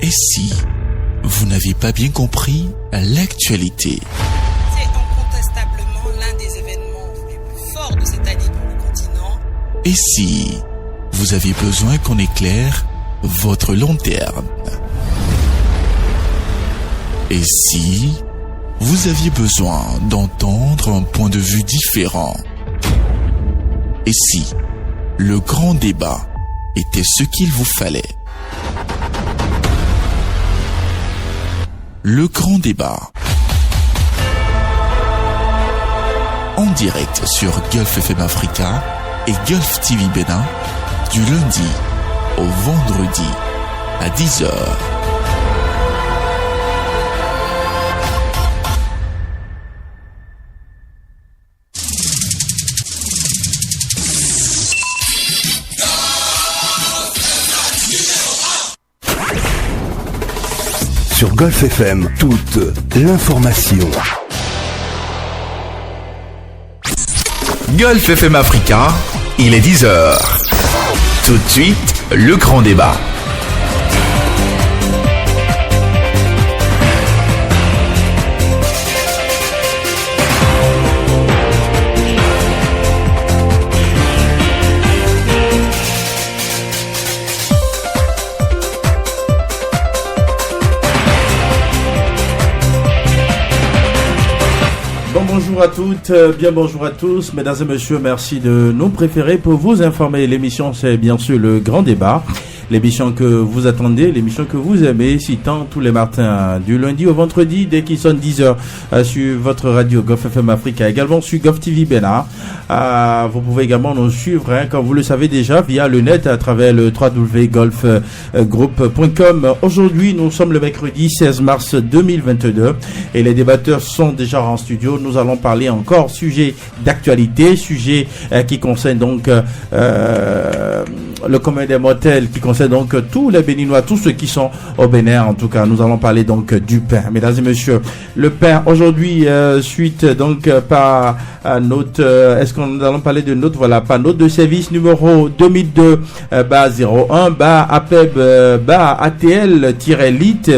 Et si vous n'aviez pas bien compris l'actualité? C'est incontestablement l'un des événements les plus forts de cette année pour le continent. Et si vous aviez besoin qu'on éclaire votre long terme? Et si vous aviez besoin d'entendre un point de vue différent? Et si le grand débat était ce qu'il vous fallait? Le grand débat. En direct sur Gulf FM Africa et Gulf TV Bénin du lundi au vendredi à 10h. Sur Gulf FM, toute l'information. Gulf FM Africa, il est 10h. Tout de suite, le grand débat. Bonjour à toutes, bien bonjour à tous, mesdames et messieurs, merci de nous préférer pour vous informer. L'émission, c'est bien sûr le grand débat, l'émission que vous attendez, l'émission que vous aimez, si tant tous les matins, du lundi au vendredi, dès qu'il sonne 10h, sur votre radio Gulf FM Africa, également sur Gulf TV Bénin. Vous pouvez également nous suivre, comme vous le savez déjà, via le net à travers le www.golfgroup.com. Aujourd'hui, nous sommes le mercredi 16 mars 2022 et les débatteurs sont déjà en studio. Nous allons parler encore sujet d'actualité, sujet qui concerne donc le commun des mortels, qui concerne donc tous les Béninois, tous ceux qui sont au Bénin. En tout cas, nous allons parler donc du pain, mesdames et messieurs. Le pain aujourd'hui, suite donc par notre, est-ce qu'on nous allons parler de notre, voilà, par note de service numéro 2002-01 APEB ATL-LIT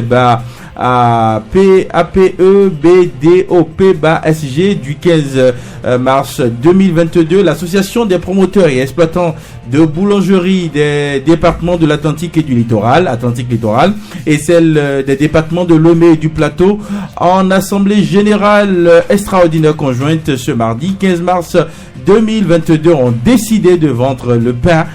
APEBDOP-SG du 15 mars 2022, l'association des promoteurs et exploitants de boulangerie des départements de l'Atlantique et du littoral, Atlantique littoral, et celle des départements de Lomé et du Plateau, en assemblée générale extraordinaire conjointe ce mardi 15 mars 2022, ont décidé de vendre le pain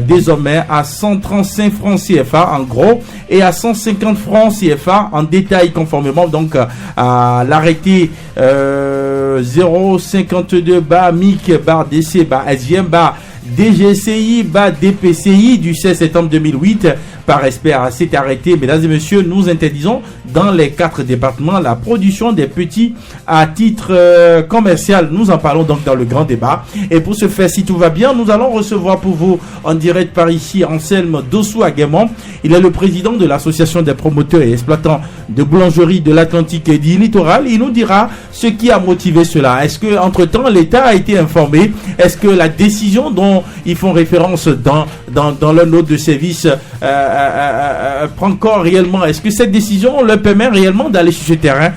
désormais à 135 francs CFA en gros et à 150 francs CFA en détail, conformément donc à l'arrêté 052-MIC-DC-SGM-DGCI-DPCI du 16 septembre 2008. Par respect à cet arrêté, mesdames et messieurs, nous interdisons dans les 4 départements la production des petits à titre commercial. Nous en parlons donc dans le grand débat. Et pour ce faire, si tout va bien, nous allons recevoir pour vous en direct par ici Anselme Dossou-Aguemon. Il est le président de l'association des promoteurs et exploitants de boulangerie de l'Atlantique et du littoral. Il nous dira ce qui a motivé cela. Est-ce que entre-temps l'État a été informé? Est-ce que la décision dont ils font référence dans leur note de service prend corps réellement? Est-ce que cette décision leur permet réellement d'aller sur ce terrain?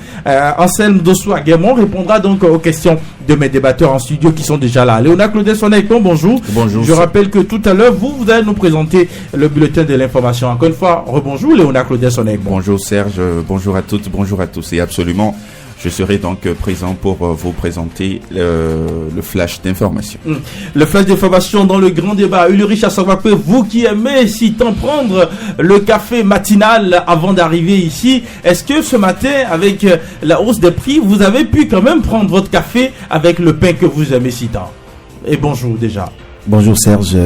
Anselme Dossou-Aguemon répondra donc aux questions de mes débatteurs en studio qui sont déjà là. Léonard Claudet Sonneton, bonjour. Bonjour. Je rappelle que tout à l'heure, vous allez nous présenter le bulletin de l'information. Encore une fois, rebonjour Léonard Claudet Sonneton. Bonjour Serge, bonjour à toutes, bonjour à tous. Et absolument, je serai donc présent pour vous présenter le flash d'information. Le flash d'information dans le grand débat. Ulrich Assogbape, vous qui aimez si tant prendre le café matinal avant d'arriver ici, est-ce que ce matin, avec la hausse des prix, vous avez pu quand même prendre votre café avec le pain que vous aimez si tant? Et bonjour déjà. Bonjour Serge,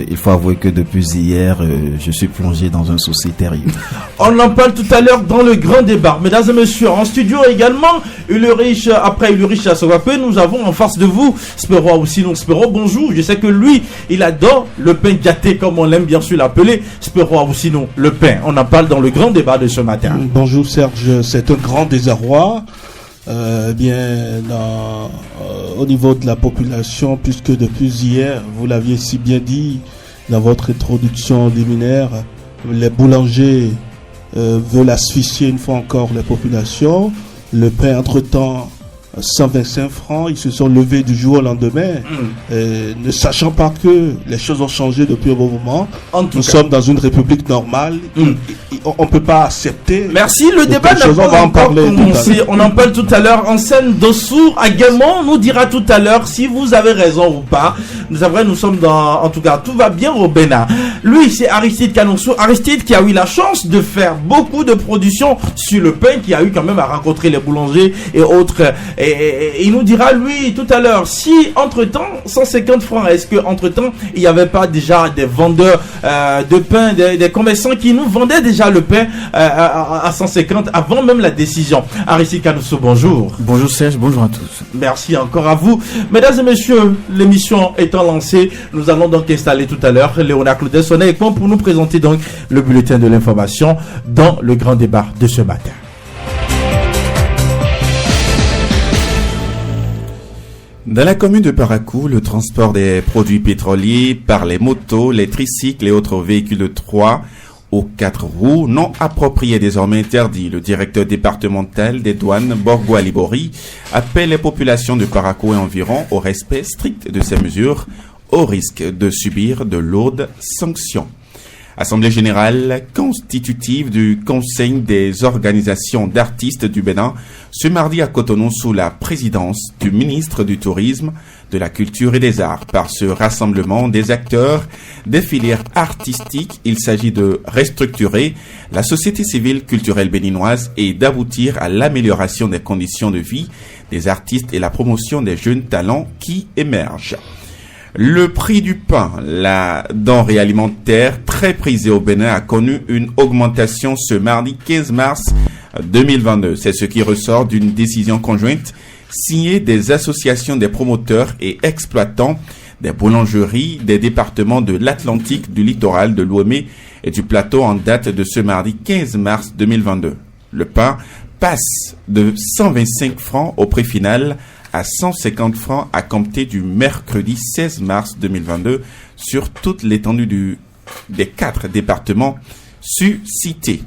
il faut avouer que depuis hier, je suis plongé dans un souci terrible. On en parle tout à l'heure dans le grand débat. Mesdames et messieurs, en studio également, Ulrich, après Ulrich Assogbape, nous avons en face de vous Spero Ousinou. Spero, bonjour. Je sais que lui, il adore le pain gâté, comme on l'aime bien sûr l'appeler. Spero Ousinou, le pain. On en parle dans le grand débat de ce matin. Bonjour Serge, c'est un grand désarroi. Au niveau de la population, puisque depuis hier, vous l'aviez si bien dit dans votre introduction liminaire, les boulangers veulent asphyxier une fois encore les populations. Le pain, entre-temps, 125 francs, ils se sont levés du jour au lendemain, ne sachant pas que les choses ont changé depuis un bon moment. Nous sommes dans une république normale, on ne peut pas accepter. Merci, le débat n'a pas encore commencé. On en parle tout à l'heure. Enseigne Dossour Agamon nous dira tout à l'heure si vous avez raison ou pas. Nous sommes en tout cas, tout va bien au Bénin. Lui, c'est Aristide Kanoussou. Aristide qui a eu la chance de faire beaucoup de production sur le pain, qui a eu quand même à rencontrer les boulangers et autres. Et il nous dira, lui, tout à l'heure, si entre-temps, 150 francs, est-ce que entre-temps, il n'y avait pas déjà des vendeurs de pain, des commerçants qui nous vendaient déjà le pain à 150 avant même la décision. Aristide Kanoussou, bonjour. Bonjour Serge, bonjour à tous. Merci encore à vous. Mesdames et messieurs, l'émission étant lancée, nous allons donc installer tout à l'heure Léonard Claudel Sonnet pour nous présenter donc le bulletin de l'information dans le grand débat de ce matin. Dans la commune de Parakou, le transport des produits pétroliers par les motos, les tricycles et autres véhicules de 3 ou 4 roues non appropriés est désormais interdit. Le directeur départemental des douanes, Borgo Alibori, appelle les populations de Parakou et environ au respect strict de ces mesures, au risque de subir de lourdes sanctions. Assemblée générale constitutive du Conseil des organisations d'artistes du Bénin, ce mardi à Cotonou sous la présidence du ministre du Tourisme, de la Culture et des Arts. Par ce rassemblement des acteurs des filières artistiques, il s'agit de restructurer la société civile culturelle béninoise et d'aboutir à l'amélioration des conditions de vie des artistes et la promotion des jeunes talents qui émergent. Le prix du pain, la denrée alimentaire très prisée au Bénin, a connu une augmentation ce mardi 15 mars 2022. C'est ce qui ressort d'une décision conjointe signée des associations des promoteurs et exploitants des boulangeries des départements de l'Atlantique, du littoral, de l'Ouémé et du plateau en date de ce mardi 15 mars 2022. Le pain passe de 125 francs au prix final à 150 francs à compter du mercredi 16 mars 2022 sur toute l'étendue des 4 départements suscités.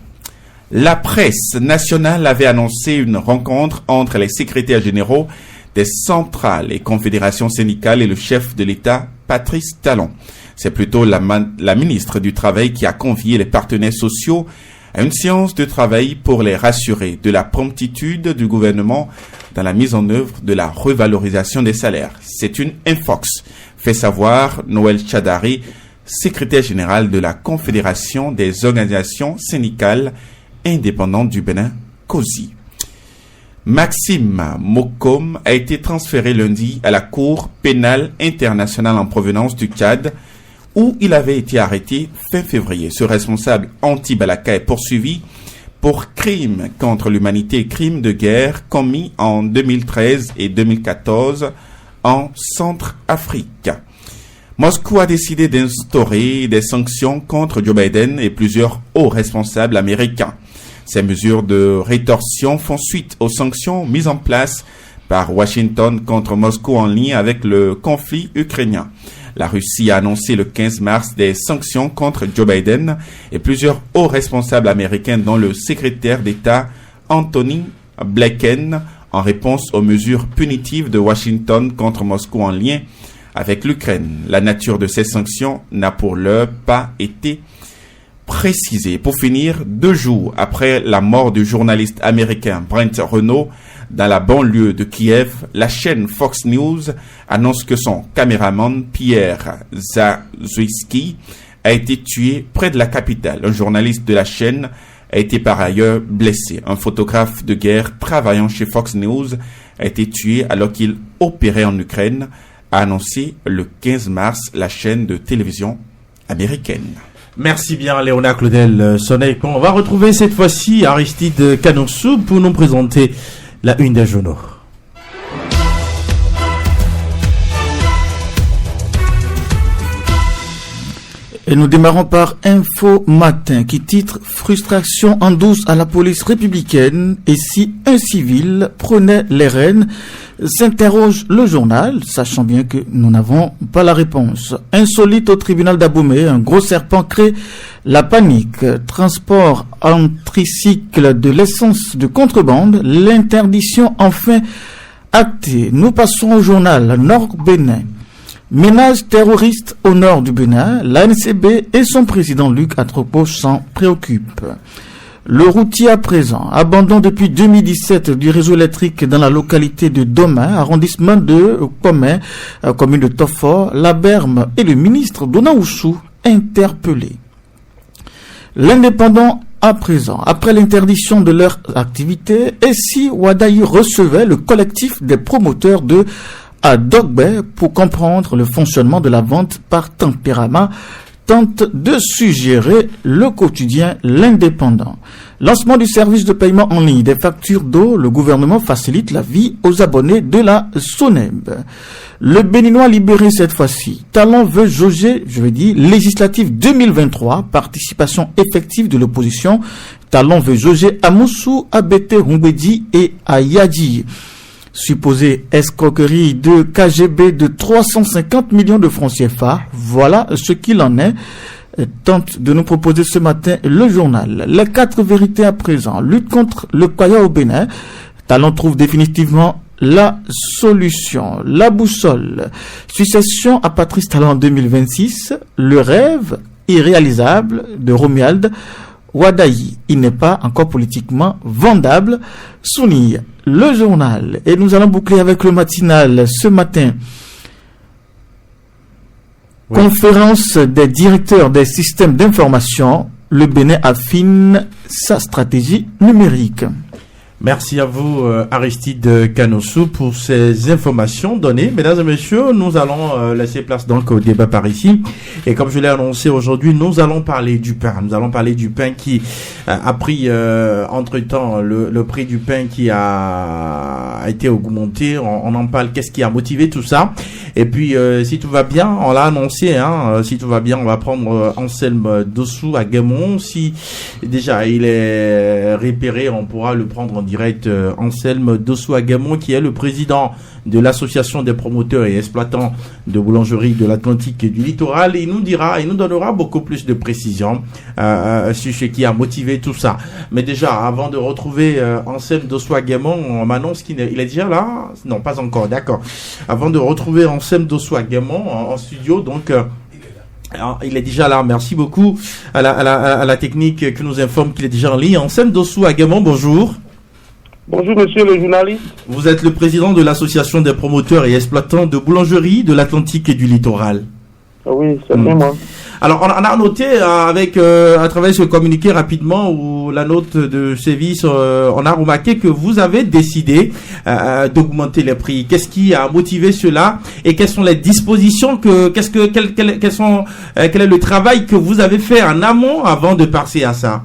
La presse nationale avait annoncé une rencontre entre les secrétaires généraux des centrales et confédérations syndicales et le chef de l'État, Patrice Talon. C'est plutôt la ministre du Travail qui a convié les partenaires sociaux à une séance de travail pour les rassurer de la promptitude du gouvernement dans la mise en œuvre de la revalorisation des salaires. C'est une infox, fait savoir Noël Chadari, secrétaire général de la Confédération des organisations syndicales indépendantes du Bénin, COSI. Maxime Mokom a été transféré lundi à la Cour pénale internationale en provenance du Tchad, où il avait été arrêté fin février. Ce responsable anti-Balaka est poursuivi pour crimes contre l'humanité et crimes de guerre commis en 2013 et 2014 en Centrafrique. Moscou a décidé d'instaurer des sanctions contre Joe Biden et plusieurs hauts responsables américains. Ces mesures de rétorsion font suite aux sanctions mises en place par Washington contre Moscou en lien avec le conflit ukrainien. La Russie a annoncé le 15 mars des sanctions contre Joe Biden et plusieurs hauts responsables américains dont le secrétaire d'État Anthony Blinken en réponse aux mesures punitives de Washington contre Moscou en lien avec l'Ukraine. La nature de ces sanctions n'a pour l'heure pas été précisée. Pour finir, 2 jours après la mort du journaliste américain Brent Renaud dans la banlieue de Kiev, la chaîne Fox News annonce que son caméraman Pierre Zazwicki a été tué près de la capitale. Un journaliste de la chaîne a été par ailleurs blessé. Un photographe de guerre travaillant chez Fox News a été tué alors qu'il opérait en Ukraine, a annoncé le 15 mars la chaîne de télévision américaine. Merci bien Léonard Claudel Sonnet. On va retrouver cette fois-ci Aristide Kanoussou pour nous présenter la une des journaux. Et nous démarrons par Info Matin qui titre « Frustration en douce à la police républicaine et si un civil prenait les rênes ?» s'interroge le journal, sachant bien que nous n'avons pas la réponse. Insolite au tribunal d'Abomey, un gros serpent crée La panique, transport en tricycle de l'essence de contrebande, l'interdiction enfin actée. Nous passons au journal Nord-Bénin. Ménage terroriste au nord du Bénin, l'ANCB et son président Luc Atropo s'en préoccupent. Le routier à présent, abandon depuis 2017 du réseau électrique dans la localité de Domain, arrondissement de Commun, commune de Tofor, la Berme et le ministre Donaoussou interpellés. L'indépendant à présent, après l'interdiction de leur activité, et si Wadaï recevait le collectif des promoteurs de Adogbe pour comprendre le fonctionnement de la vente par tempérament, tente de suggérer le quotidien L'Indépendant. Lancement du service de paiement en ligne des factures d'eau, le gouvernement facilite la vie aux abonnés de la SONEB. Le Béninois libéré cette fois-ci. Talon veut jauger, législative 2023, participation effective de l'opposition. Talon veut jauger à Moussou, à Bété, Rumbedi et à Yadi. Supposée escroquerie de KGB de 350 millions de francs CFA, voilà ce qu'il en est, tente de nous proposer ce matin le journal. Les 4 vérités à présent, lutte contre le Kwaya au Bénin, Talon trouve définitivement la solution, la boussole, succession à Patrice Talon en 2026, le rêve irréalisable de Romuald Wadaï, il n'est pas encore politiquement vendable. Souni, le journal. Et nous allons boucler avec le matinal ce matin. Oui. Conférence des directeurs des systèmes d'information. Le Bénin affine sa stratégie numérique. Merci à vous, Aristide Canossou, pour ces informations données. Mesdames et messieurs, nous allons laisser place donc au débat par ici. Et comme je l'ai annoncé aujourd'hui, nous allons parler du pain. Nous allons parler du pain qui a pris, entre-temps, le prix du pain qui a été augmenté. On en parle. Qu'est-ce qui a motivé tout ça? Et puis, si tout va bien, on l'a annoncé, si tout va bien, on va prendre Anselme Dossou à Guémont. Si déjà il est repéré, on pourra le prendre en direct. Anselme Dossou à Guémont, qui est le président de l'association des promoteurs et exploitants de boulangerie de l'Atlantique et du littoral. Il nous donnera beaucoup plus de précisions sur ce qui a motivé tout ça. Mais déjà, avant de retrouver Anselme Dossou à Guémont, on m'annonce qu'il est déjà là. Non, pas encore, d'accord. Avant de retrouver Anselme Dossou à Guémont en studio, donc il est déjà là. Merci beaucoup à la technique qui nous informe qu'il est déjà en ligne. Anselme Dossou à Guémont, bonjour. Bonjour monsieur le journaliste. Vous êtes le président de l'association des promoteurs et exploitants de boulangerie de l'Atlantique et du littoral. Oui, c'est bien moi. Alors on a noté à travers ce communiqué rapidement ou la note de service, on a remarqué que vous avez décidé d'augmenter les prix. Qu'est-ce qui a motivé cela et quelles sont les dispositions quel est le travail que vous avez fait en amont avant de passer à ça?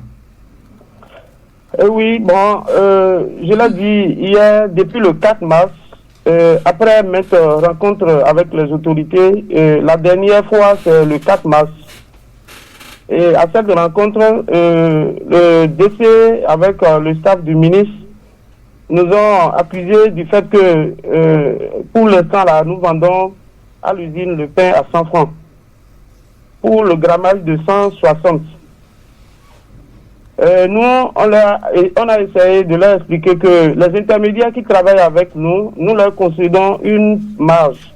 Oui, bon, je l'ai dit hier, depuis le 4 mars, après maintes rencontres avec les autorités, la dernière fois c'est le 4 mars. Et à cette rencontre, le DC avec le staff du ministre nous ont accusé du fait que pour l'instant là, nous vendons à l'usine le pain à 100 francs pour le grammage de 160. Nous, on a essayé de leur expliquer que les intermédiaires qui travaillent avec nous, nous leur concédons une marge.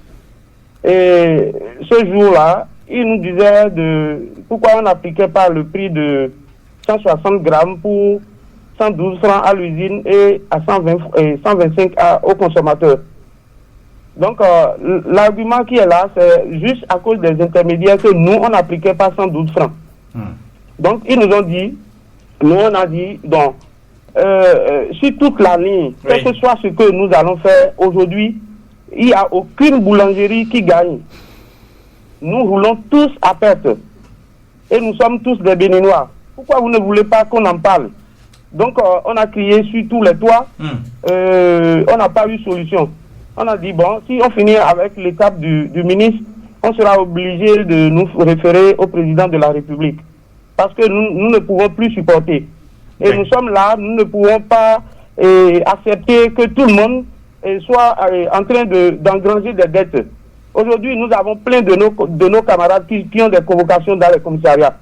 Et ce jour-là, ils nous disaient pourquoi on n'appliquait pas le prix de 160 grammes pour 112 francs à l'usine et à 125 aux consommateurs. Donc, l'argument qui est là, c'est juste à cause des intermédiaires que nous, on n'appliquait pas 112 francs. Donc, ils nous ont dit, nous on a dit, donc, sur toute la ligne, quel que soit ce que nous allons faire aujourd'hui, il n'y a aucune boulangerie qui gagne. Nous roulons tous à perte. Et nous sommes tous des Béninois. Pourquoi vous ne voulez pas qu'on en parle? Donc, on a crié sur tous les toits. On n'a pas eu solution. On a dit, bon, si on finit avec l'étape du ministre, on sera obligé de nous référer au président de la République. Parce que nous ne pouvons plus supporter. Et nous sommes là, nous ne pouvons pas accepter que tout le monde soit en train d'engranger des dettes. Aujourd'hui, nous avons plein de nos camarades qui ont des convocations dans les commissariats.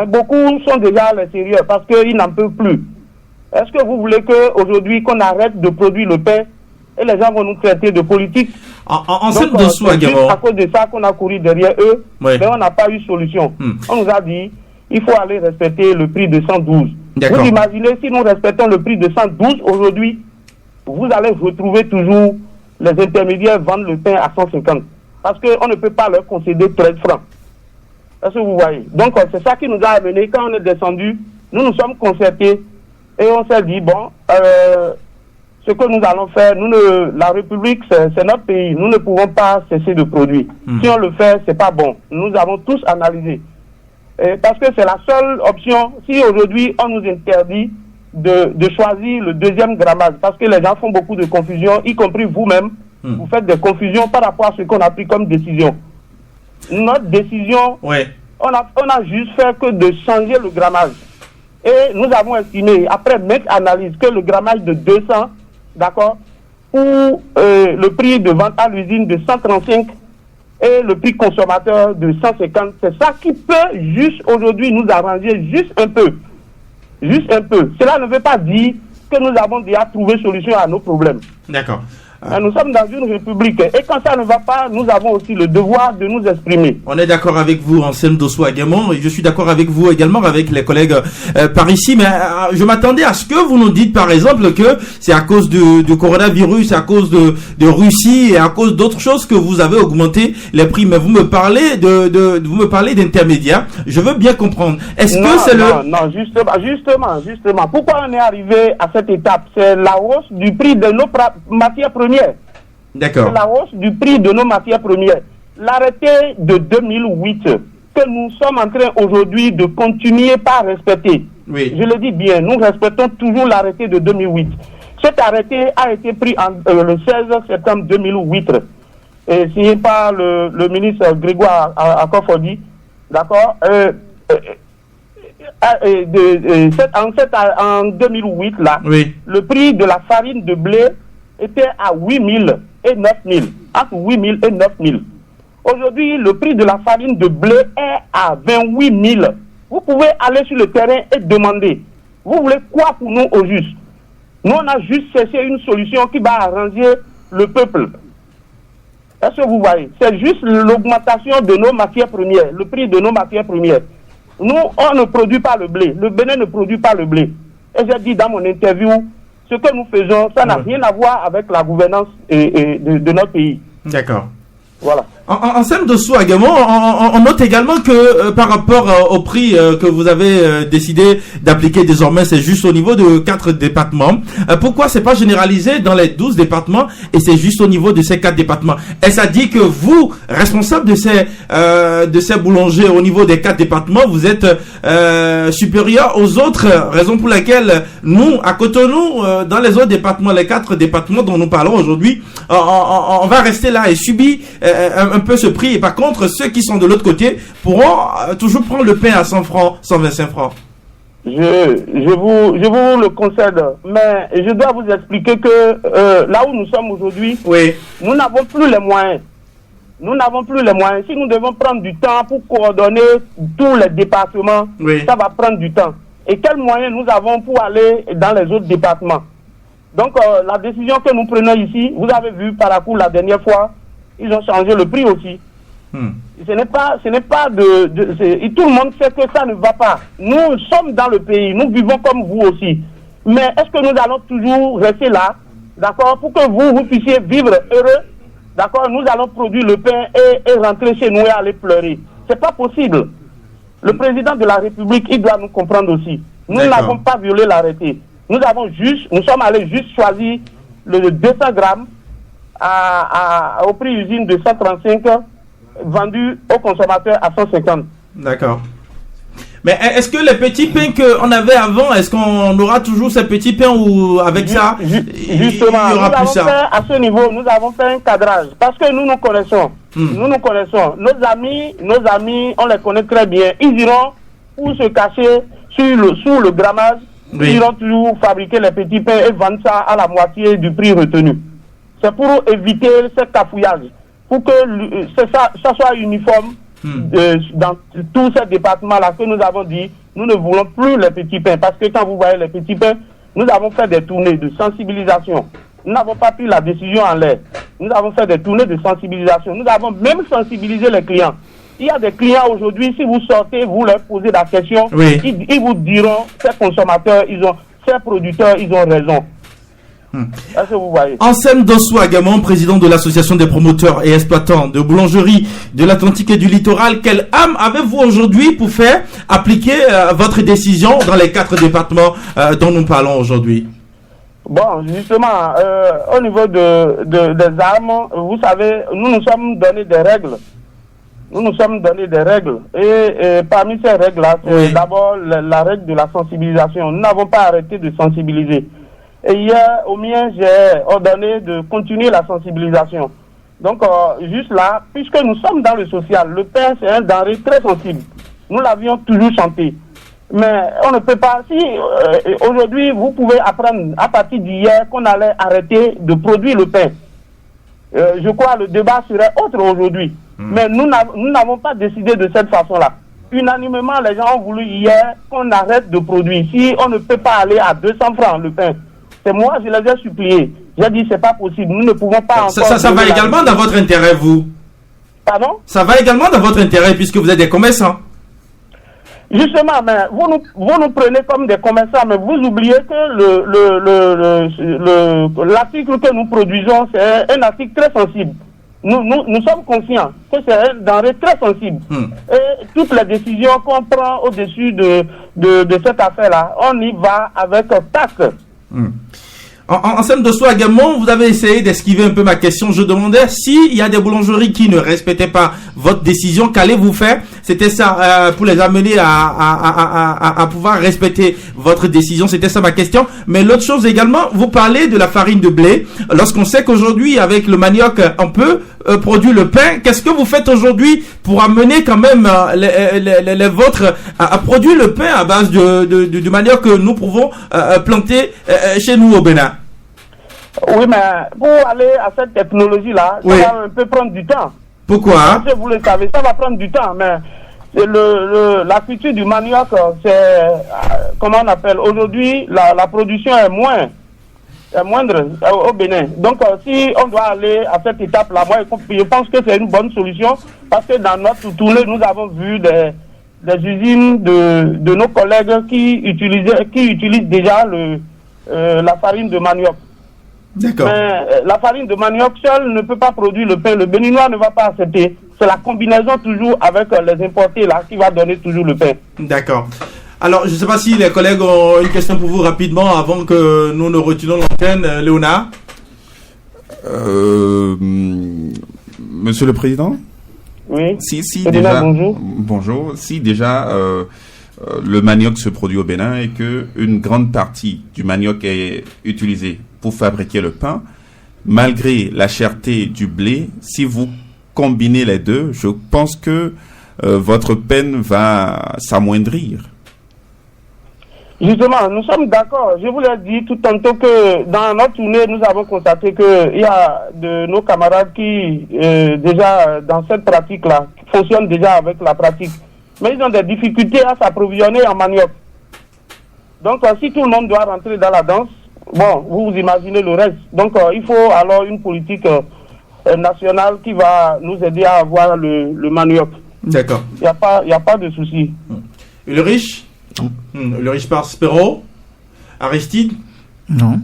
Beaucoup sont déjà à l'extérieur parce qu'ils n'en peuvent plus. Est-ce que vous voulez qu'aujourd'hui, qu'on arrête de produire le pain et les gens vont nous traiter de politique? C'est juste à cause de ça qu'on a couru derrière eux, mais on n'a pas eu solution. On nous a dit, il faut aller respecter le prix de 112. Vous imaginez, si nous respectons le prix de 112 aujourd'hui, vous allez retrouver toujours les intermédiaires vendre le pain à 150. Parce qu'on ne peut pas leur concéder 13 francs. Est-ce que vous voyez? Donc c'est ça qui nous a amené, quand on est descendu, nous nous sommes concertés et on s'est dit, bon, ce que nous allons faire, la République, c'est notre pays, nous ne pouvons pas cesser de produire. Si on le fait, c'est pas bon. Nous avons tous analysé. Parce que c'est la seule option, si aujourd'hui on nous interdit de choisir le deuxième grammage, parce que les gens font beaucoup de confusion, y compris vous-même, vous faites des confusions par rapport à ce qu'on a pris comme décision. Notre décision, on a juste fait que de changer le grammage. Et nous avons estimé, après maintes analyses, que le grammage de 200, d'accord, ou le prix de vente à l'usine de 135 et le prix consommateur de 150, c'est ça qui peut juste aujourd'hui nous arranger juste un peu. Juste un peu. Cela ne veut pas dire que nous avons déjà trouvé solution à nos problèmes. D'accord. Nous sommes dans une république et quand ça ne va pas, nous avons aussi le devoir de nous exprimer. On est d'accord avec vous, Anselme Dosso Aguemon, et je suis d'accord avec vous également, avec les collègues par ici, mais je m'attendais à ce que vous nous dites par exemple que c'est à cause du coronavirus, à cause de Russie et à cause d'autres choses que vous avez augmenté les prix, mais vous me parlez vous me parlez d'intermédiaires. Je veux bien comprendre. Est-ce que c'est justement. Pourquoi on est arrivé à cette étape? C'est la hausse du prix de nos matières premières. D'accord. C'est la hausse du prix de nos matières premières. L'arrêté de 2008 que nous sommes en train aujourd'hui de continuer par respecter. Oui. Je le dis bien, nous respectons toujours l'arrêté de 2008. Cet arrêté a été pris le 16 septembre 2008 et signé par le ministre Grégoire Akofodi. D'accord. En 2008 là, le prix de la farine de blé était à 8 000 et 9 000, entre 8 000 et 9 000. Aujourd'hui, le prix de la farine de blé est à 28 000. Vous pouvez aller sur le terrain et demander, vous voulez quoi pour nous au juste? Nous, on a juste cherché une solution qui va arranger le peuple. Est-ce que vous voyez? C'est juste l'augmentation de nos matières premières, le prix de nos matières premières. Nous, on ne produit pas le blé. Le Bénin ne produit pas le blé. Et j'ai dit dans mon interview, ce que nous faisons, ça n'a rien à voir avec la gouvernance de notre pays. D'accord. Voilà. Anselme Dosso Aguemon, on note également que par rapport au prix que vous avez décidé d'appliquer désormais, c'est juste au niveau de 4 départements. Pourquoi c'est pas généralisé dans les 12 départements et c'est juste au niveau de ces 4 départements? Est-ce à dire que vous, responsable de ces boulangers au niveau des 4 départements, vous êtes supérieur aux autres, raison pour laquelle nous, à Cotonou, dans les autres départements, les 4 départements dont nous parlons aujourd'hui, on va rester là et subir un peu ce prix, et par contre ceux qui sont de l'autre côté pourront toujours prendre le pain à 100 francs, 125 francs. Je vous le concède, mais je dois vous expliquer que là où nous sommes aujourd'hui, nous n'avons plus les moyens. Nous n'avons plus les moyens. Si nous devons prendre du temps pour coordonner tous les départements, ça va prendre du temps. Et quels moyens nous avons pour aller dans les autres départements? Donc la décision que nous prenons ici, vous avez vu par rapport la dernière fois, ils ont changé le prix aussi. Ce n'est pas tout le monde sait que ça ne va pas. Nous sommes dans le pays, nous vivons comme vous aussi. Mais est-ce que nous allons toujours rester là, d'accord, pour que vous puissiez vivre heureux, d'accord? Nous allons produire le pain et rentrer chez nous et aller pleurer. C'est pas possible. Le président de la République, il doit nous comprendre aussi. Nous n'avons pas violé l'arrêté. Nous sommes allés juste choisir le 200 grammes au prix usine de 135, vendu aux consommateurs à 150. D'accord. Mais est-ce que les petits pains qu'on avait avant, est-ce qu'on aura toujours ces petits pains ou avec ça, justement, il y aura plus ça? À ce niveau, nous avons fait un cadrage parce que nous nous connaissons. Nous nous connaissons. Nos amis, on les connaît très bien. Ils iront pour se cacher sous le grammage. Ils iront toujours fabriquer les petits pains et vendre ça à la moitié du prix retenu. C'est pour éviter ce cafouillage, pour que ça soit uniforme dans tous ces départements-là que nous avons dit, nous ne voulons plus les petits pains. Parce que quand vous voyez les petits pains, nous avons fait des tournées de sensibilisation. Nous n'avons pas pris la décision en l'air. Nous avons fait des tournées de sensibilisation. Nous avons même sensibilisé les clients. Il y a des clients aujourd'hui, si vous sortez, vous leur posez la question, ils vous diront, ces consommateurs, ces producteurs, ils ont raison. Est-ce que vous voyez? Anselme Dossou-Agamon, président de l'association des promoteurs et exploitants de boulangerie de l'Atlantique et du Littoral, quelle âme avez-vous aujourd'hui pour faire appliquer votre décision dans les 4 départements dont nous parlons aujourd'hui? Bon, justement, au niveau des armes, vous savez, nous nous sommes donné des règles. Et parmi ces règles-là, c'est d'abord la règle de la sensibilisation. Nous n'avons pas arrêté de sensibiliser. Et hier, au mien, j'ai ordonné de continuer la sensibilisation. Donc, juste là, puisque nous sommes dans le social, le pain, c'est un denrée très sensible. Nous l'avions toujours chanté. Mais on ne peut pas, si aujourd'hui, vous pouvez apprendre à partir d'hier qu'on allait arrêter de produire le pain. Je crois que le débat serait autre aujourd'hui. Mais nous n'avons pas décidé de cette façon-là. Unanimement, les gens ont voulu hier qu'on arrête de produire. Si on ne peut pas aller à 200 francs le pain, c'est moi, je les ai suppliés. J'ai dit, c'est pas possible. Nous ne pouvons pas encore... Ça va également dans votre intérêt, vous? Pardon? Ça va également dans votre intérêt, puisque vous êtes des commerçants. Justement, mais vous nous prenez comme des commerçants, mais vous oubliez que l'article que nous produisons, c'est un article très sensible. Nous sommes conscients que c'est un denrée très sensible. Et toutes les décisions qu'on prend au-dessus de cette affaire-là, on y va avec tact. Anselme Dossou-Agamon, vous avez essayé d'esquiver un peu ma question. Je demandais s'il y a des boulangeries qui ne respectaient pas votre décision, qu'allez-vous faire? C'était ça, pour les amener à pouvoir respecter votre décision. C'était ça ma question. Mais l'autre chose également, vous parlez de la farine de blé. Lorsqu'on sait qu'aujourd'hui, avec le manioc, on peut produire le pain, qu'est-ce que vous faites aujourd'hui pour amener quand même les vôtres à produire le pain à base du manioc que nous pouvons planter chez nous au Bénin? Oui, mais pour aller à cette technologie-là, ça va un peu prendre du temps. Pourquoi? Parce que vous le savez, ça va prendre du temps, mais la culture du manioc, c'est, comment on appelle, aujourd'hui, la production est moindre au Bénin. Donc, si on doit aller à cette étape-là, moi, je pense que c'est une bonne solution, parce que dans notre tournée, nous avons vu des usines de nos collègues qui utilisent déjà la farine de manioc. D'accord. Mais la farine de manioc seule ne peut pas produire le pain. Le Béninois ne va pas accepter. C'est la combinaison toujours avec les importés là qui va donner toujours le pain. D'accord. Alors, je ne sais pas si les collègues ont une question pour vous rapidement avant que nous ne retirions l'antenne. Léonard? Monsieur le Président? Oui. Si déjà, bonjour. Bonjour. Si déjà le manioc se produit au Bénin et que une grande partie du manioc est utilisée pour fabriquer le pain, malgré la cherté du blé, si vous combinez les deux, je pense que votre peine va s'amoindrir. Justement, nous sommes d'accord. Je vous l'ai dit tout tantôt que dans notre tournée, nous avons constaté qu'il y a de nos camarades qui, déjà, dans cette pratique-là, fonctionnent déjà avec la pratique. Mais ils ont des difficultés à s'approvisionner en manioc. Donc, si tout le monde doit rentrer dans la danse, bon, vous imaginez le reste. Donc, il faut alors une politique nationale qui va nous aider à avoir le manioc. D'accord. Il n'y a pas de souci. Le riche? Le riche par Spero? Aristide? Non.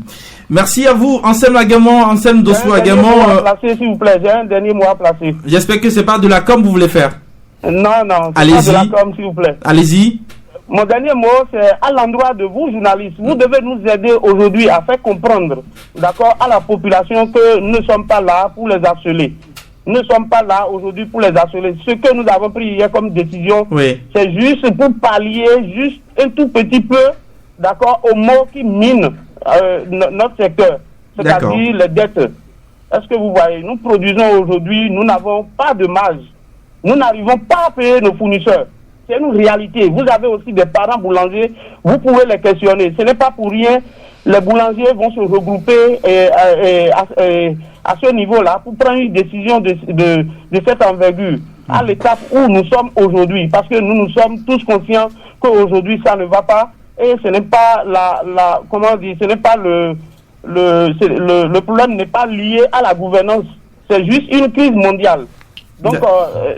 Merci à vous, Anselme Dossou-Agamon. S'il vous plaît, j'ai un dernier mot à placer. J'espère que c'est pas de la com que vous voulez faire. Non, allez-y. C'est pas de la com, s'il vous plaît. Allez-y. Mon dernier mot, c'est à l'endroit de vous, journalistes. Vous devez nous aider aujourd'hui à faire comprendre, d'accord, à la population que nous ne sommes pas là pour les harceler. Nous ne sommes pas là aujourd'hui pour les harceler. Ce que nous avons pris hier comme décision, c'est juste pour pallier juste un tout petit peu, d'accord, aux maux qui minent notre secteur, c'est-à-dire les dettes. Est-ce que vous voyez, nous produisons aujourd'hui, nous n'avons pas de marge. Nous n'arrivons pas à payer nos fournisseurs. C'est une réalité. Vous avez aussi des parents boulangers, vous pouvez les questionner. Ce n'est pas pour rien, les boulangers vont se regrouper à ce niveau-là pour prendre une décision de cette envergure. à l'étape où nous sommes aujourd'hui, parce que nous sommes tous conscients qu'aujourd'hui ça ne va pas, et ce n'est pas ce n'est pas le problème n'est pas lié à la gouvernance, c'est juste une crise mondiale. Donc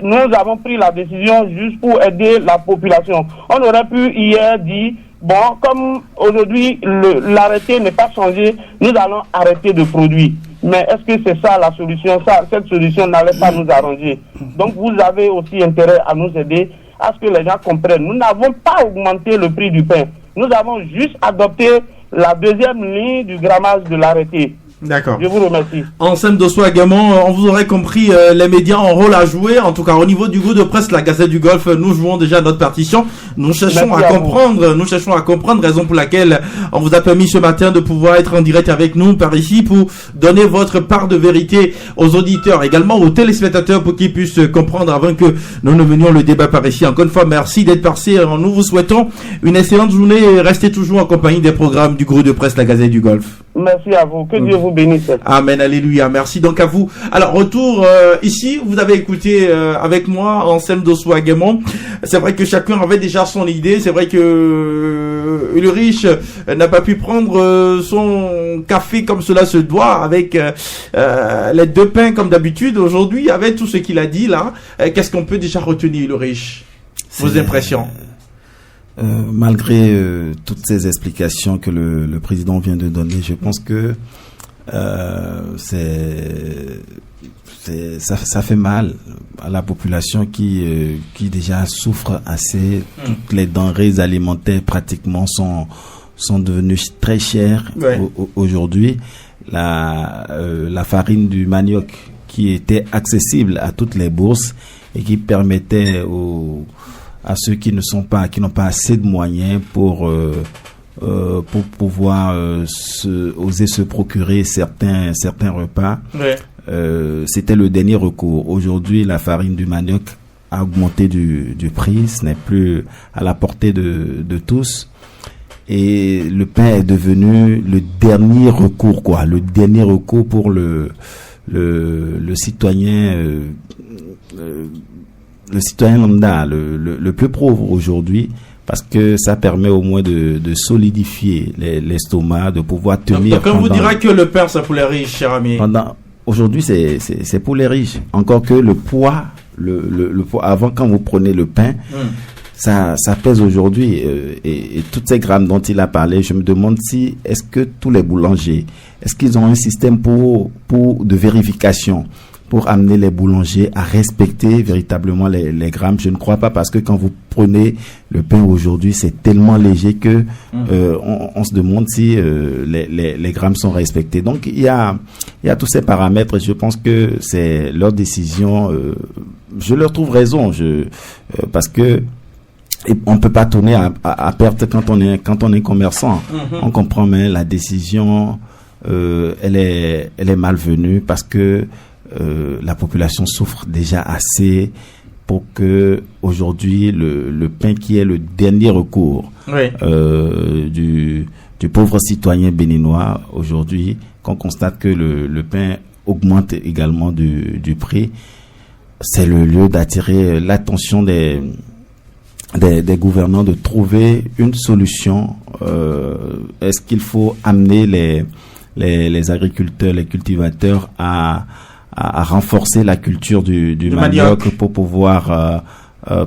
nous avons pris la décision juste pour aider la population. On aurait pu hier dire, bon, comme aujourd'hui l'arrêté n'est pas changé, nous allons arrêter de produire. Mais est-ce que c'est ça la solution? Cette solution n'allait pas nous arranger. Donc vous avez aussi intérêt à nous aider à ce que les gens comprennent. Nous n'avons pas augmenté le prix du pain. Nous avons juste adopté la deuxième ligne du grammage de l'arrêté. D'accord. Je vous remercie. Anselme Dosso également, on vous aurait compris, les médias ont un rôle à jouer. En tout cas, au niveau du groupe de presse, la Gazette du Golfe, nous jouons déjà notre partition. Nous cherchons à comprendre, raison pour laquelle on vous a permis ce matin de pouvoir être en direct avec nous par ici pour donner votre part de vérité aux auditeurs, également aux téléspectateurs pour qu'ils puissent comprendre avant que nous ne venions le débat par ici. Encore une fois, merci d'être passé. Nous vous souhaitons une excellente journée et restez toujours en compagnie des programmes du groupe de presse, la Gazette du Golfe. Merci à vous. Que Dieu vous bénisse. Amen, alléluia. Merci donc à vous. Alors, retour ici, vous avez écouté avec moi Anselme Dosso Aguemon. C'est vrai que chacun avait déjà son idée. C'est vrai que Ulrich n'a pas pu prendre son café comme cela se doit avec les deux pains comme d'habitude. Aujourd'hui, avec tout ce qu'il a dit là, qu'est-ce qu'on peut déjà retenir, Ulrich? Vos impressions? Malgré toutes ces explications que le président vient de donner, je pense que ça fait mal à la population qui déjà souffre assez. Toutes les denrées alimentaires pratiquement sont devenues très chères aujourd'hui. La farine du manioc qui était accessible à toutes les bourses et qui permettait à ceux qui n'ont pas assez de moyens pour pouvoir oser se procurer certains repas. C'était le dernier recours. Aujourd'hui, la farine du manioc a augmenté du prix, ce n'est plus à la portée de tous. Et le pain est devenu le dernier recours, le dernier recours pour le citoyen. Le citoyen lambda, le plus pauvre aujourd'hui, parce que ça permet au moins de solidifier l'estomac, de pouvoir tenir. Donc on vous dira que le pain c'est pour les riches, cher ami. Aujourd'hui c'est pour les riches. Encore que le poids, le poids avant, quand vous prenez le pain, ça pèse aujourd'hui et toutes ces grammes dont il a parlé, je me demande si est-ce que tous les boulangers, est-ce qu'ils ont un système de vérification pour amener les boulangers à respecter véritablement les grammes. Je ne crois pas, parce que quand vous prenez le pain aujourd'hui, c'est tellement léger que on se demande si les grammes sont respectés. Donc il y a tous ces paramètres et je pense que c'est leur décision. Je leur trouve raison, parce que on peut pas tourner à perte quand on est commerçant. On comprend, mais la décision elle est malvenue, parce que la population souffre déjà assez pour que aujourd'hui le pain, qui est le dernier recours du pauvre citoyen béninois aujourd'hui, qu'on constate que le pain augmente également du prix, c'est le lieu d'attirer l'attention des gouvernants, de trouver une solution. Est-ce qu'il faut amener les agriculteurs, les cultivateurs à renforcer la culture du manioc pour pouvoir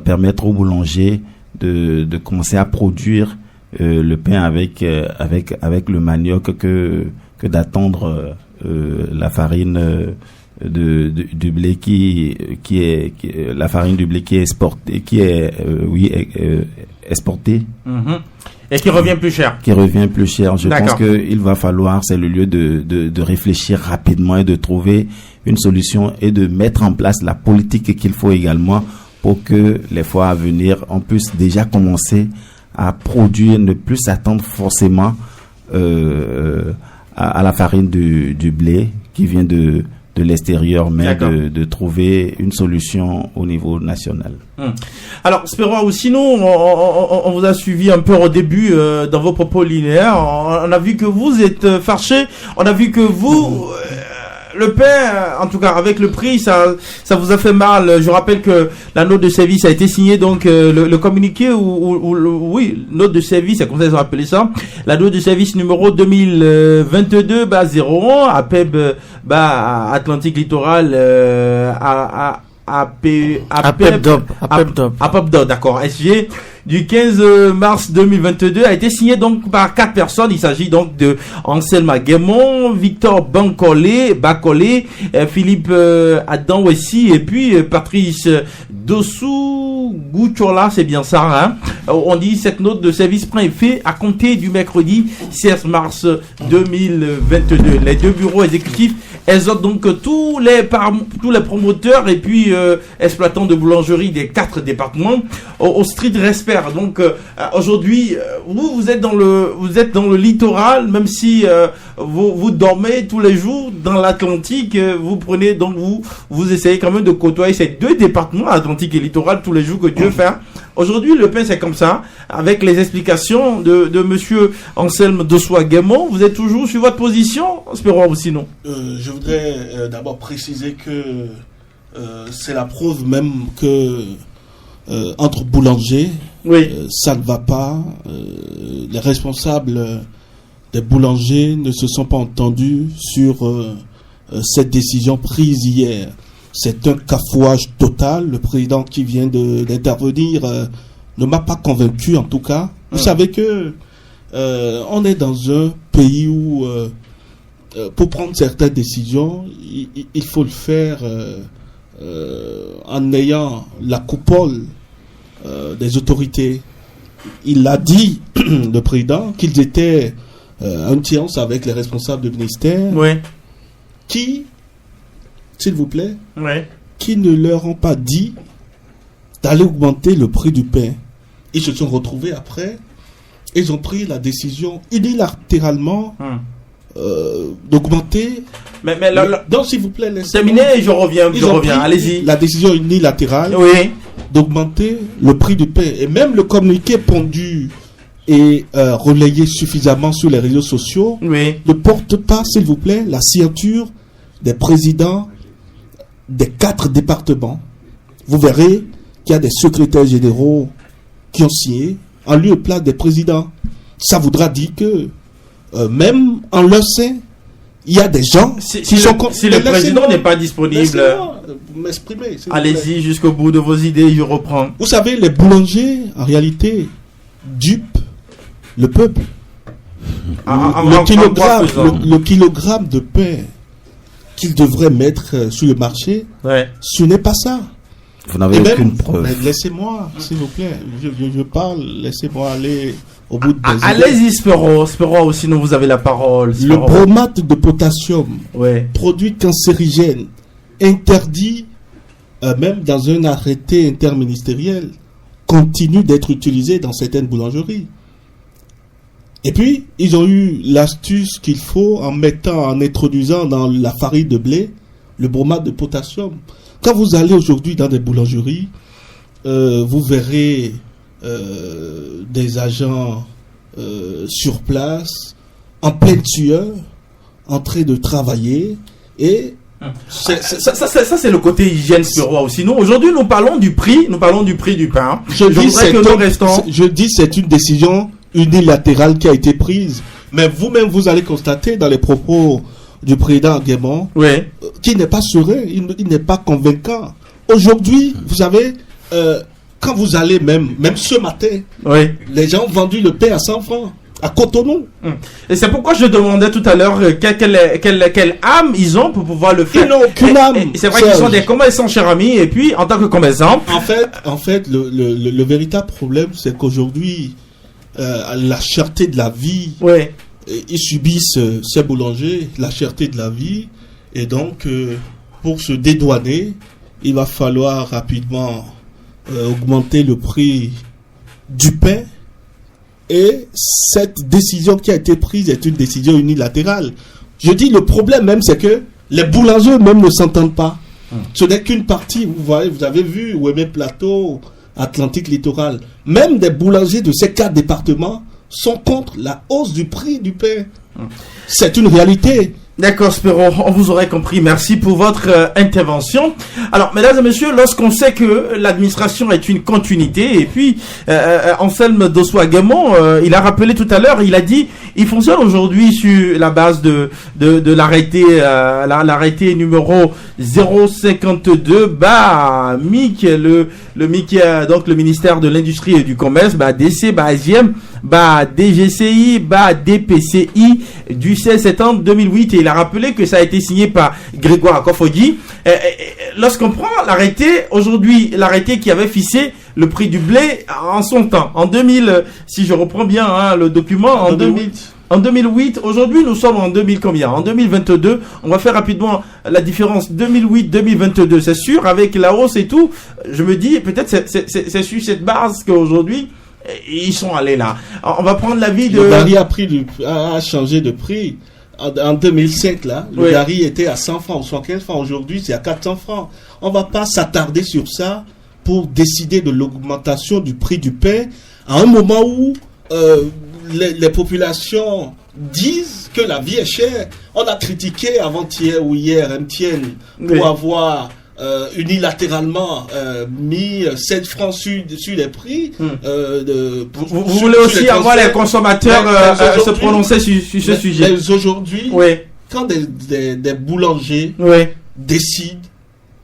permettre aux boulangers de commencer à produire le pain avec le manioc que d'attendre la farine du blé qui est la farine du blé qui est exportée. Et qui revient plus cher. Je pense qu'il va falloir, c'est le lieu de réfléchir rapidement et de trouver une solution et de mettre en place la politique qu'il faut également pour que les fois à venir, on puisse déjà commencer à produire, ne plus s'attendre forcément à la farine du blé qui vient de l'extérieur, mais de trouver une solution au niveau national. Alors, Spérois, sinon, on vous a suivi un peu au début dans vos propos linéaires. On a vu que vous êtes fâché. On a vu que vous le pain, en tout cas, avec le prix, ça vous a fait mal. Je rappelle que la note de service a été signée, donc le communiqué oui, note de service, c'est comme ça qu'ils ont appelé ça. La note de service numéro 2022-01 APEB Atlantique Littoral APEB, d'accord, SG du 15 mars 2022 a été signé donc par 4 personnes. Il s'agit donc de Anselme Guémon, Victor Bacolé, Philippe Adam Wessi et puis Patrice Dossou Gouchola, c'est bien ça, hein. On dit cette note de service prend effet à compter du mercredi 16 mars 2022. Les 2 bureaux exécutifs exhortent donc tous les promoteurs et puis exploitants de boulangerie des 4 départements au strict respect. Donc aujourd'hui, vous êtes dans le littoral, même si vous dormez tous les jours dans l'Atlantique, vous prenez donc vous essayez quand même de côtoyer ces 2 départements, Atlantique et littoral, tous les jours que Dieu fait. Aujourd'hui, le pain c'est comme ça, avec les explications de monsieur Anselme Dossou-Guémon. Vous êtes toujours sur votre position, espérons ou sinon. Je voudrais d'abord préciser que c'est la preuve même que entre boulangers, ça ne va pas. Les responsables des boulangers ne se sont pas entendus sur cette décision prise hier. C'est un cafouage total. Le président qui vient d'intervenir ne m'a pas convaincu, en tout cas. Vous savez que on est dans un pays où pour prendre certaines décisions, il faut le faire en ayant la coupole des autorités. Il a dit, le président, qu'ils étaient en séance avec les responsables du ministère qui, s'il vous plaît, qui ne leur ont pas dit d'aller augmenter le prix du pain. Ils se sont retrouvés après, ils ont pris la décision unilatéralement d'augmenter. Donc, s'il vous plaît, terminé, je reviens, allez-y. La décision unilatérale d'augmenter le prix du pain. Et même le communiqué pondu et relayé suffisamment sur les réseaux sociaux ne porte pas, s'il vous plaît, la signature des présidents des 4 départements. Vous verrez qu'il y a des secrétaires généraux qui ont signé en lieu et place des présidents. Ça voudra dire que même en leur sein, il y a des gens qui sont contre. Si le président n'est pas disponible, m'exprimer. Allez-y jusqu'au bout de vos idées, je reprends. Vous savez, les boulangers, en réalité, dupent le peuple. Le kilogramme de pain qu'ils devraient mettre sur le marché, ce n'est pas ça. Vous n'avez aucune preuve. Laissez-moi, s'il vous plaît, je parle, laissez-moi aller au bout de mes idées. Allez-y, Spero, sinon vous avez la parole. Le bromate de potassium, produit cancérigène, interdit même dans un arrêté interministériel, continue d'être utilisé dans certaines boulangeries. Et puis, ils ont eu l'astuce qu'il faut en introduisant dans la farine de blé le bromate de potassium. Quand vous allez aujourd'hui dans des boulangeries, vous verrez des agents sur place, en pleine sueur, en train de travailler. Et ça c'est le côté hygiène sur aussi. Nous, aujourd'hui, nous parlons du prix du pain. Je dis c'est une décision unilatérale qui a été prise. Mais vous-même, vous allez constater dans les propos du président Guémon, qui n'est pas serein, il n'est pas convaincant. Aujourd'hui, vous savez, quand vous allez même ce matin, les gens ont vendu le pain à 100 francs, à Cotonou. Et c'est pourquoi je demandais tout à l'heure quelle âme ils ont pour pouvoir le faire. Ils n'ont aucune âme. Et c'est vrai qu'ils sont des commerçants, cher ami, et puis en tant que commerçants... En fait, le véritable problème, c'est qu'aujourd'hui, la cherté de la vie... Ils subissent, ces boulangers, la cherté de la vie. Et donc, pour se dédouaner, il va falloir rapidement augmenter le prix du pain. Et cette décision qui a été prise est une décision unilatérale. Je dis, le problème même, c'est que les boulangers même ne s'entendent pas. Ce n'est qu'une partie. Vous avez vu, Ouémé Plateau, Atlantique Littoral. Même des boulangers de ces 4 départements sont contre la hausse du prix du pain. C'est une réalité. D'accord, Spéro, on vous aurait compris. Merci pour votre intervention. Alors, mesdames et messieurs, lorsqu'on sait que l'administration est une continuité, et puis Anselme Dossoa-Guémon, il a rappelé tout à l'heure, il a dit, il fonctionne aujourd'hui sur la base de l'arrêté, l'arrêté numéro 052/MIC, le MIC, donc le ministère de l'Industrie et du Commerce, DC, AGM, DGCI, DPCI, du 16 septembre 2008, et il a rappelé que ça a été signé par Grégoire Akofodi. Lorsqu'on prend l'arrêté, aujourd'hui, l'arrêté qui avait fixé le prix du blé en son temps, en 2000, si je reprends bien le document, en 2008, aujourd'hui nous sommes en 2000 combien? En 2022, on va faire rapidement la différence 2008-2022, c'est sûr, avec la hausse et tout, je me dis peut-être c'est sur cette base qu'aujourd'hui ils sont allés là. Alors, on va prendre l'avis de... Le baril a changé de prix. En 2005, là, le baril était à 100 francs ou 115 francs. Aujourd'hui, c'est à 400 francs. On ne va pas s'attarder sur ça pour décider de l'augmentation du prix du pain à un moment où les populations disent que la vie est chère. On a critiqué avant-hier ou hier MTN pour avoir unilatéralement mis 7 francs sur les prix. Vous voulez aussi avoir les consommateurs se prononcer sur ce sujet. Mais aujourd'hui, quand des boulangers décident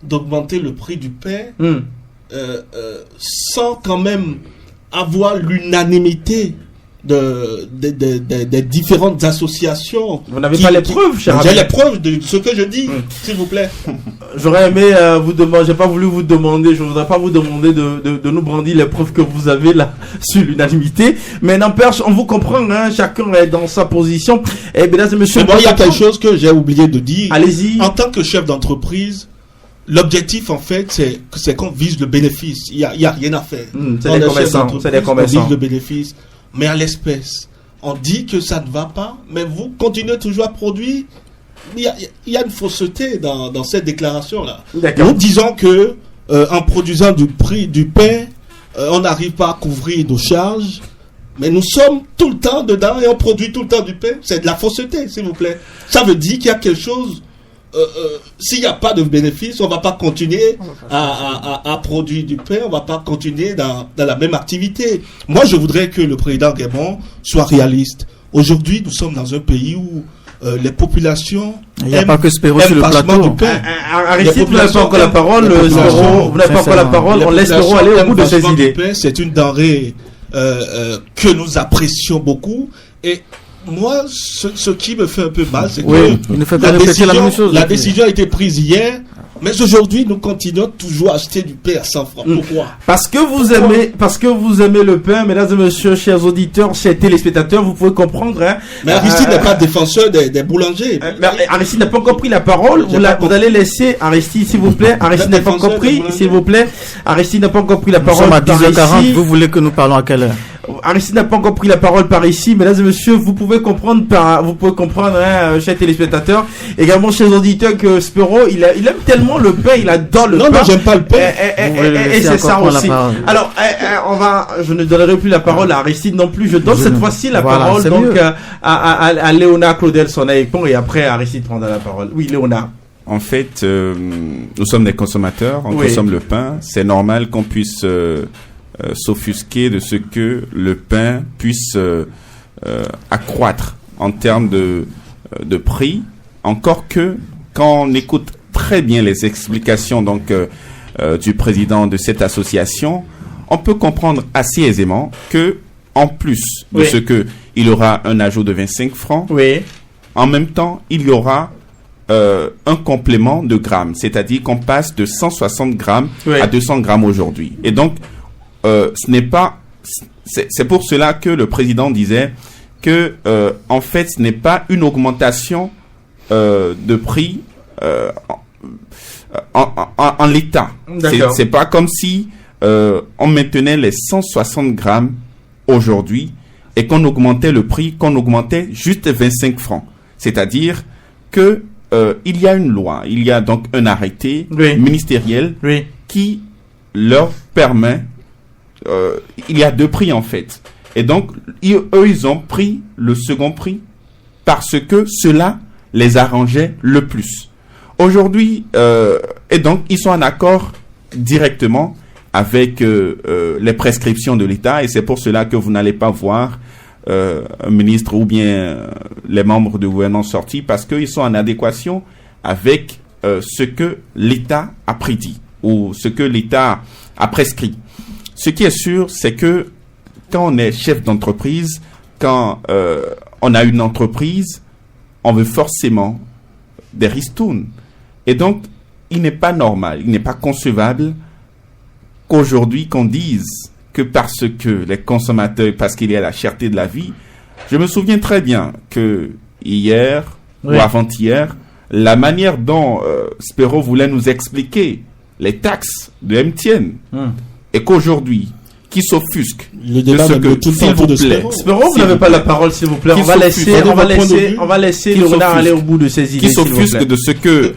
d'augmenter le prix du pain sans quand même avoir l'unanimité des différentes associations. Vous n'avez pas les preuves, cher ami. J'ai les preuves de ce que je dis, s'il vous plaît. J'aurais aimé vous demander, j'ai pas voulu vous demander, je voudrais pas vous demander de nous brandir les preuves que vous avez là sur l'unanimité, mais n'empêche, on vous comprend, hein, chacun est dans sa position. Et mesdames et messieurs, il y a quelque chose que j'ai oublié de dire. Allez-y. En tant que chef d'entreprise, l'objectif, en fait, c'est qu'on vise le bénéfice. Il y a rien à faire. C'est des commerçants. On vise le bénéfice. Mais à l'espèce, on dit que ça ne va pas, mais vous continuez toujours à produire. Il y a une fausseté dans cette déclaration-là. Nous disons que en produisant du prix du pain, on n'arrive pas à couvrir nos charges, mais nous sommes tout le temps dedans et on produit tout le temps du pain. C'est de la fausseté, s'il vous plaît. Ça veut dire qu'il y a quelque chose. S'il n'y a pas de bénéfice, on ne va pas continuer à produire du pain, on ne va pas continuer dans la même activité. Moi, je voudrais que le président Guémon soit réaliste. Aujourd'hui, nous sommes dans un pays où les populations... Il n'y a pas que Spéro sur le plateau. Aristide, vous n'avez pas encore la parole. Vous n'avez pas encore la parole. On laisse Spéro aller au bout de ses idées. C'est une denrée que nous apprécions beaucoup. Et moi, ce qui me fait un peu mal, c'est que la décision a été prise hier, mais aujourd'hui, nous continuons toujours à acheter du pain à 100 francs. Pourquoi ? Parce que vous aimez le pain, mesdames et messieurs, chers auditeurs, chers téléspectateurs, vous pouvez comprendre. Hein, mais Aristide n'est pas défenseur des boulangers. Aristide n'a pas encore pris la parole. Vous allez laisser Aristide, s'il vous plaît. Aristide n'a pas encore pris, s'il vous plaît. Aristide n'a pas encore pris la parole. Nous sommes à 10h40. Vous voulez que nous parlons à quelle heure ? Aristide n'a pas encore pris la parole par ici, mesdames et messieurs, vous pouvez comprendre, hein, chers téléspectateurs, également chers auditeurs, que Spéro, il aime tellement le pain, il adore le pain. Non, j'aime pas le pain. Et c'est ça aussi. Alors, je ne donnerai plus la parole à Aristide non plus. Je donne cette fois-ci la parole donc à Léonard Claudel Sonaïpon, et après Aristide prendra la parole. Oui, Léonard. En fait, nous sommes des consommateurs, on consomme le pain. C'est normal qu'on puisse s'offusquer de ce que le pain puisse accroître en termes de prix, encore que quand on écoute très bien les explications du président de cette association, on peut comprendre assez aisément que en plus de ce que il y aura un ajout de 25 francs, en même temps il y aura un complément de grammes, c'est-à-dire qu'on passe de 160 grammes à 200 grammes aujourd'hui. Et donc ce n'est pas, c'est pour cela que le président disait que en fait ce n'est pas une augmentation de prix en l'état. C'est pas comme si on maintenait les 160 grammes aujourd'hui et qu'on augmentait le prix, qu'on augmentait juste 25 francs. C'est-à-dire que il y a une loi, il y a donc un arrêté ministériel qui leur permet. Il y a deux prix en fait, et donc eux ils ont pris le second prix parce que cela les arrangeait le plus. Aujourd'hui, et donc ils sont en accord directement avec les prescriptions de l'État, et c'est pour cela que vous n'allez pas voir un ministre ou bien les membres du gouvernement sortis, parce qu'ils sont en adéquation avec ce que l'État a prédit ou ce que l'État a prescrit. Ce qui est sûr, c'est que quand on est chef d'entreprise, quand on a une entreprise, on veut forcément des ristournes. Et donc, il n'est pas normal, il n'est pas concevable qu'aujourd'hui qu'on dise que parce que les consommateurs, parce qu'il y a la cherté de la vie. Je me souviens très bien que hier ou avant-hier, la manière dont Spero voulait nous expliquer les taxes de MTN et qu'aujourd'hui, qui s'offusque le débat de ce que, s'il vous plaît. Spero, vous n'avez pas la parole, s'il vous plaît. On va laisser Léonard aller au bout de ses idées. Qui s'offusque de ce que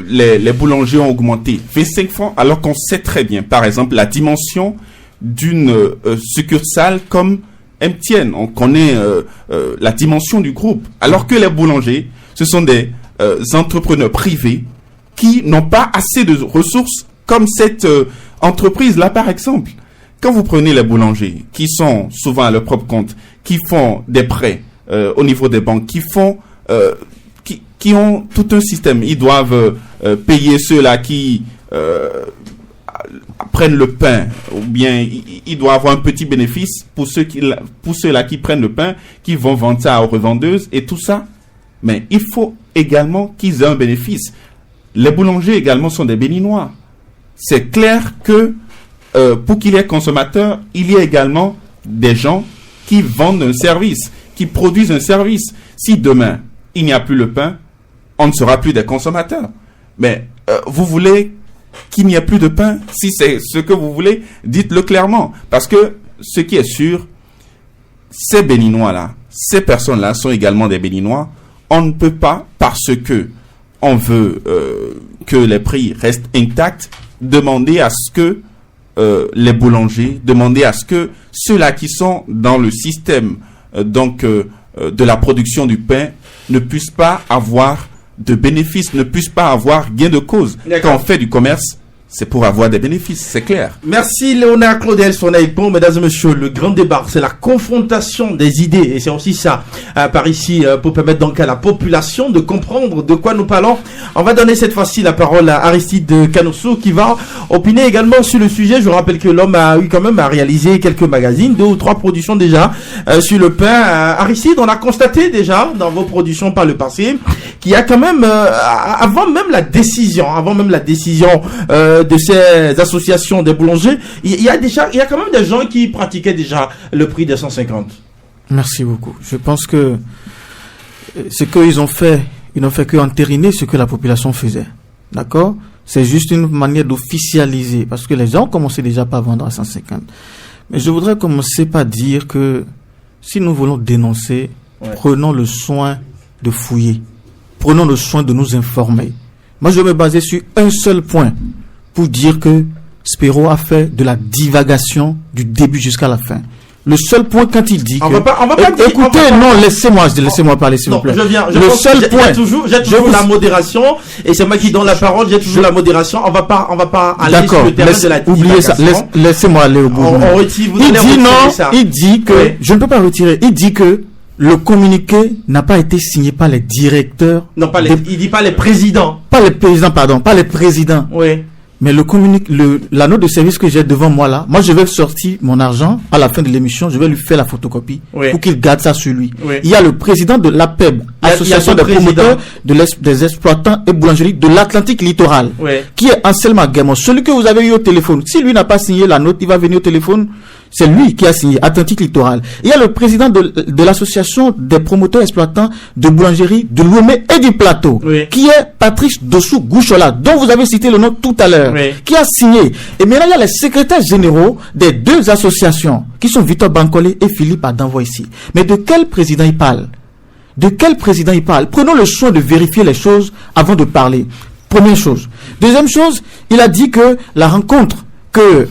les boulangers ont augmenté 25 francs, alors qu'on sait très bien, par exemple, la dimension d'une succursale comme MTN. On connaît la dimension du groupe, alors que les boulangers, ce sont des entrepreneurs privés qui n'ont pas assez de ressources comme cette entreprise-là, par exemple. Quand vous prenez les boulangers, qui sont souvent à leur propre compte, qui font des prêts au niveau des banques, qui ont tout un système, ils doivent payer ceux-là qui prennent le pain, ou bien ils doivent avoir un petit bénéfice pour ceux-là qui prennent le pain, qui vont vendre ça aux revendeuses et tout ça. Mais il faut également qu'ils aient un bénéfice. Les boulangers également sont des béninois. C'est clair que pour qu'il y ait consommateurs, il y a également des gens qui vendent un service, qui produisent un service. Si demain, il n'y a plus le pain, on ne sera plus des consommateurs. Mais vous voulez qu'il n'y ait plus de pain? Si c'est ce que vous voulez, dites-le clairement. Parce que ce qui est sûr, ces Béninois-là, ces personnes-là sont également des Béninois. On ne peut pas, parce que on veut que les prix restent intacts, demander à ce que les boulangers, demander à ce que ceux-là qui sont dans le système de la production du pain ne puissent pas avoir de bénéfices, ne puissent pas avoir gain de cause. Quand on fait du commerce, c'est pour avoir des bénéfices, c'est clair. Merci Léonard Claudel Sonaïpon. Mesdames et messieurs, le grand débat, c'est la confrontation des idées, et c'est aussi ça par ici pour permettre donc à la population de comprendre de quoi nous parlons. On va donner cette fois-ci la parole à Aristide Canosso qui va opiner également sur le sujet. Je vous rappelle que l'homme a eu quand même à réaliser quelques magazines, 2 ou 3 productions déjà sur le pain. Aristide, on a constaté déjà dans vos productions par le passé qu'il y a quand même avant même la décision de ces associations des boulangers, il y a quand même des gens qui pratiquaient déjà le prix des 150. Merci beaucoup. Je pense que ce qu'ils ont fait, ils n'ont fait que entériner ce que la population faisait. D'accord? C'est juste une manière d'officialiser, parce que les gens commençaient déjà pas à vendre à 150. Mais je voudrais commencer par dire que si nous voulons dénoncer, prenons le soin de fouiller. Prenons le soin de nous informer. Moi, je vais me baser sur un seul point pour dire que Spero a fait de la divagation du début jusqu'à la fin. Le seul point quand il dit laissez-moi parler s'il vous plaît. Le seul point, j'ai toujours la modération, et c'est moi qui donne la parole, j'ai toujours la modération. On va pas aller sur le terrain de la divagation. Oubliez ça, laissez-moi aller au bout. Il dit que, je ne peux pas retirer, il dit que le communiqué n'a pas été signé par les directeurs. Non, il dit pas les présidents. Pas les présidents. Oui. Mais la note de service que j'ai devant moi là, moi je vais sortir mon argent à la fin de l'émission, je vais lui faire la photocopie pour qu'il garde ça sur lui. Oui. Il y a le président de l'APEB, Association des promoteurs des exploitants et boulangeries de l'Atlantique littoral, qui est Anselme Aguemon, celui que vous avez eu au téléphone. Si lui n'a pas signé la note, il va venir au téléphone. C'est lui qui a signé Atlantique Littoral. Il y a le président de l'association des promoteurs exploitants de boulangerie de Lomé et du Plateau, qui est Patrice Dossou Gouchola, dont vous avez cité le nom tout à l'heure, qui a signé. Et maintenant, il y a les secrétaires généraux des 2 associations, qui sont Victor Bankole et Philippe Adanvo ici. Mais de quel président il parle? Prenons le soin de vérifier les choses avant de parler. Première chose. Deuxième chose, il a dit que la rencontre que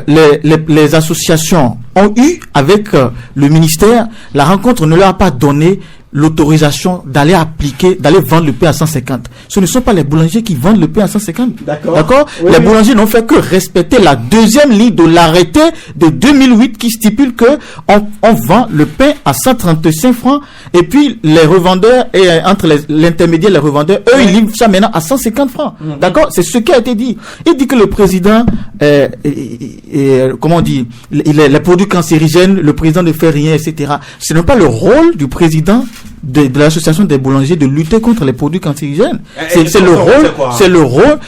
les associations ont eu avec le ministère, la rencontre ne leur a pas donné l'autorisation d'aller vendre le pain à 150. Ce ne sont pas les boulangers qui vendent le pain à 150. D'accord. Oui, les boulangers n'ont fait que respecter la deuxième ligne de l'arrêté de 2008 qui stipule que on vend le pain à 135 francs et puis les revendeurs et entre l'intermédiaire et les revendeurs, eux, ils livrent ça maintenant à 150 francs. D'accord. C'est ce qui a été dit. Il dit que le président, comment on dit, les produits cancérigènes, le président ne fait rien, etc. Ce n'est pas le rôle du président de l'association des boulangers de lutter contre les produits cancérigènes.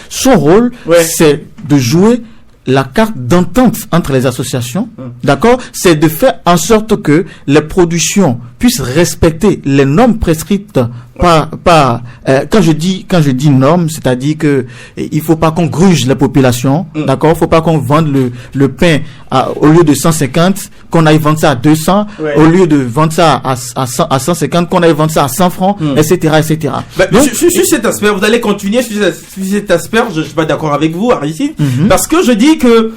Son rôle, c'est de jouer la carte d'entente entre les associations, d'accord, c'est de faire en sorte que les productions puissent respecter les normes prescrites quand je dis normes, c'est-à-dire que il faut pas qu'on gruge la population, d'accord, faut pas qu'on vende le pain au lieu de 150 qu'on aille vendre ça à 200, au lieu de vendre ça à 150 qu'on aille vendre ça à 100 francs, etc. Donc, sur cet aspect, vous allez continuer sur cet aspect, je suis pas d'accord avec vous, Aristide, parce que je dis que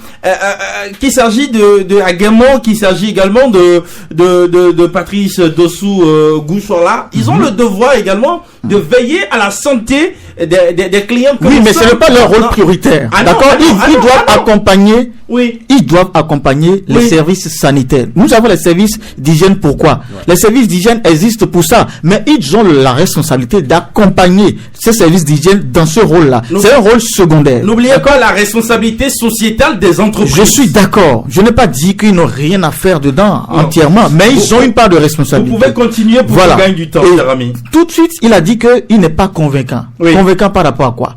qu'il s'agit de Agamon, qu'il s'agit également de Patrice Dossou Gouchola, ils ont le devoir également de veiller à la santé des clients. Oui, mais ce n'est pas leur rôle prioritaire. D'accord. Ils doivent accompagner. Oui. Ils doivent accompagner les services sanitaires. Nous avons les services d'hygiène. Pourquoi? Les services d'hygiène existent pour ça, mais ils ont la responsabilité d'accompagner ces services d'hygiène dans ce rôle-là. C'est un rôle secondaire. N'oubliez pas la responsabilité sociétale des entreprises. Je suis d'accord. Je n'ai pas dit qu'ils n'ont rien à faire dedans entièrement, mais ils ont une part de responsabilité. Vous pouvez continuer pour gagner du temps, cher ami. Tout de suite, il a dit qu'il n'est pas convaincant. Convaincant par rapport à quoi?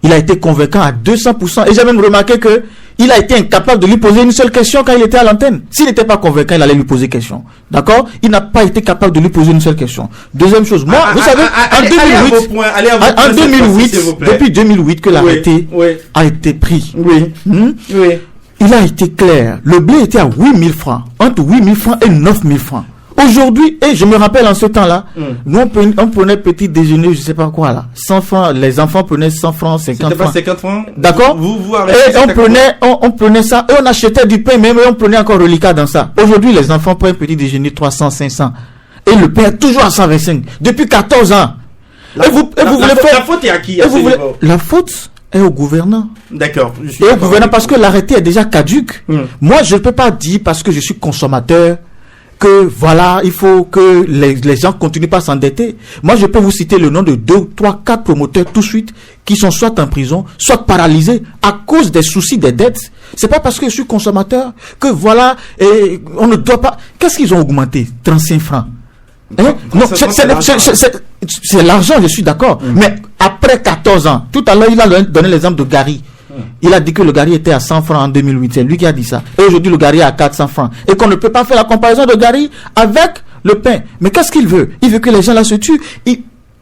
Il a été convaincant à 200%. Et j'ai même remarqué que il a été incapable de lui poser une seule question quand il était à l'antenne. S'il n'était pas convaincant, il allait lui poser question. D'accord? Il n'a pas été capable de lui poser une seule question. Deuxième chose, moi, vous savez, en 2008, depuis 2008 que l'arrêté a été pris. Il a été clair. Le blé était à 8 000 francs. Entre 8 000 francs et 9 000 francs. Aujourd'hui, et je me rappelle en ce temps-là, nous on prenait petit déjeuner, je sais pas quoi là, 100 francs, les enfants prenaient 100 francs, 50 francs. C'était pas 50 francs? D'accord? Et on prenait ça, et on achetait du pain, même, et on prenait encore reliquat dans ça. Aujourd'hui, les enfants prennent petit déjeuner 300, 500. Et le pain est toujours à 125. Depuis 14 ans. La faute est à qui? La faute est au gouvernant. D'accord. Et au gouvernant, parce que l'arrêté est déjà caduc. Moi, je ne peux pas dire parce que je suis consommateur que voilà, il faut que les gens continuent pas à s'endetter. Moi, je peux vous citer le nom de 2, 3, 4 promoteurs tout de suite qui sont soit en prison, soit paralysés à cause des soucis des dettes. C'est pas parce que je suis consommateur que voilà, et on ne doit pas. Qu'est-ce qu'ils ont augmenté? 35 francs. Non, c'est l'argent, je suis d'accord. Mais après 14 ans, tout à l'heure, il a donné l'exemple de Gary. Il a dit que le Gary était à 100 francs en 2008. C'est lui qui a dit ça. Et aujourd'hui, le Gary est à 400 francs. Et qu'on ne peut pas faire la comparaison de Gary avec le pain. Mais qu'est-ce qu'il veut? Il veut que les gens là se tuent.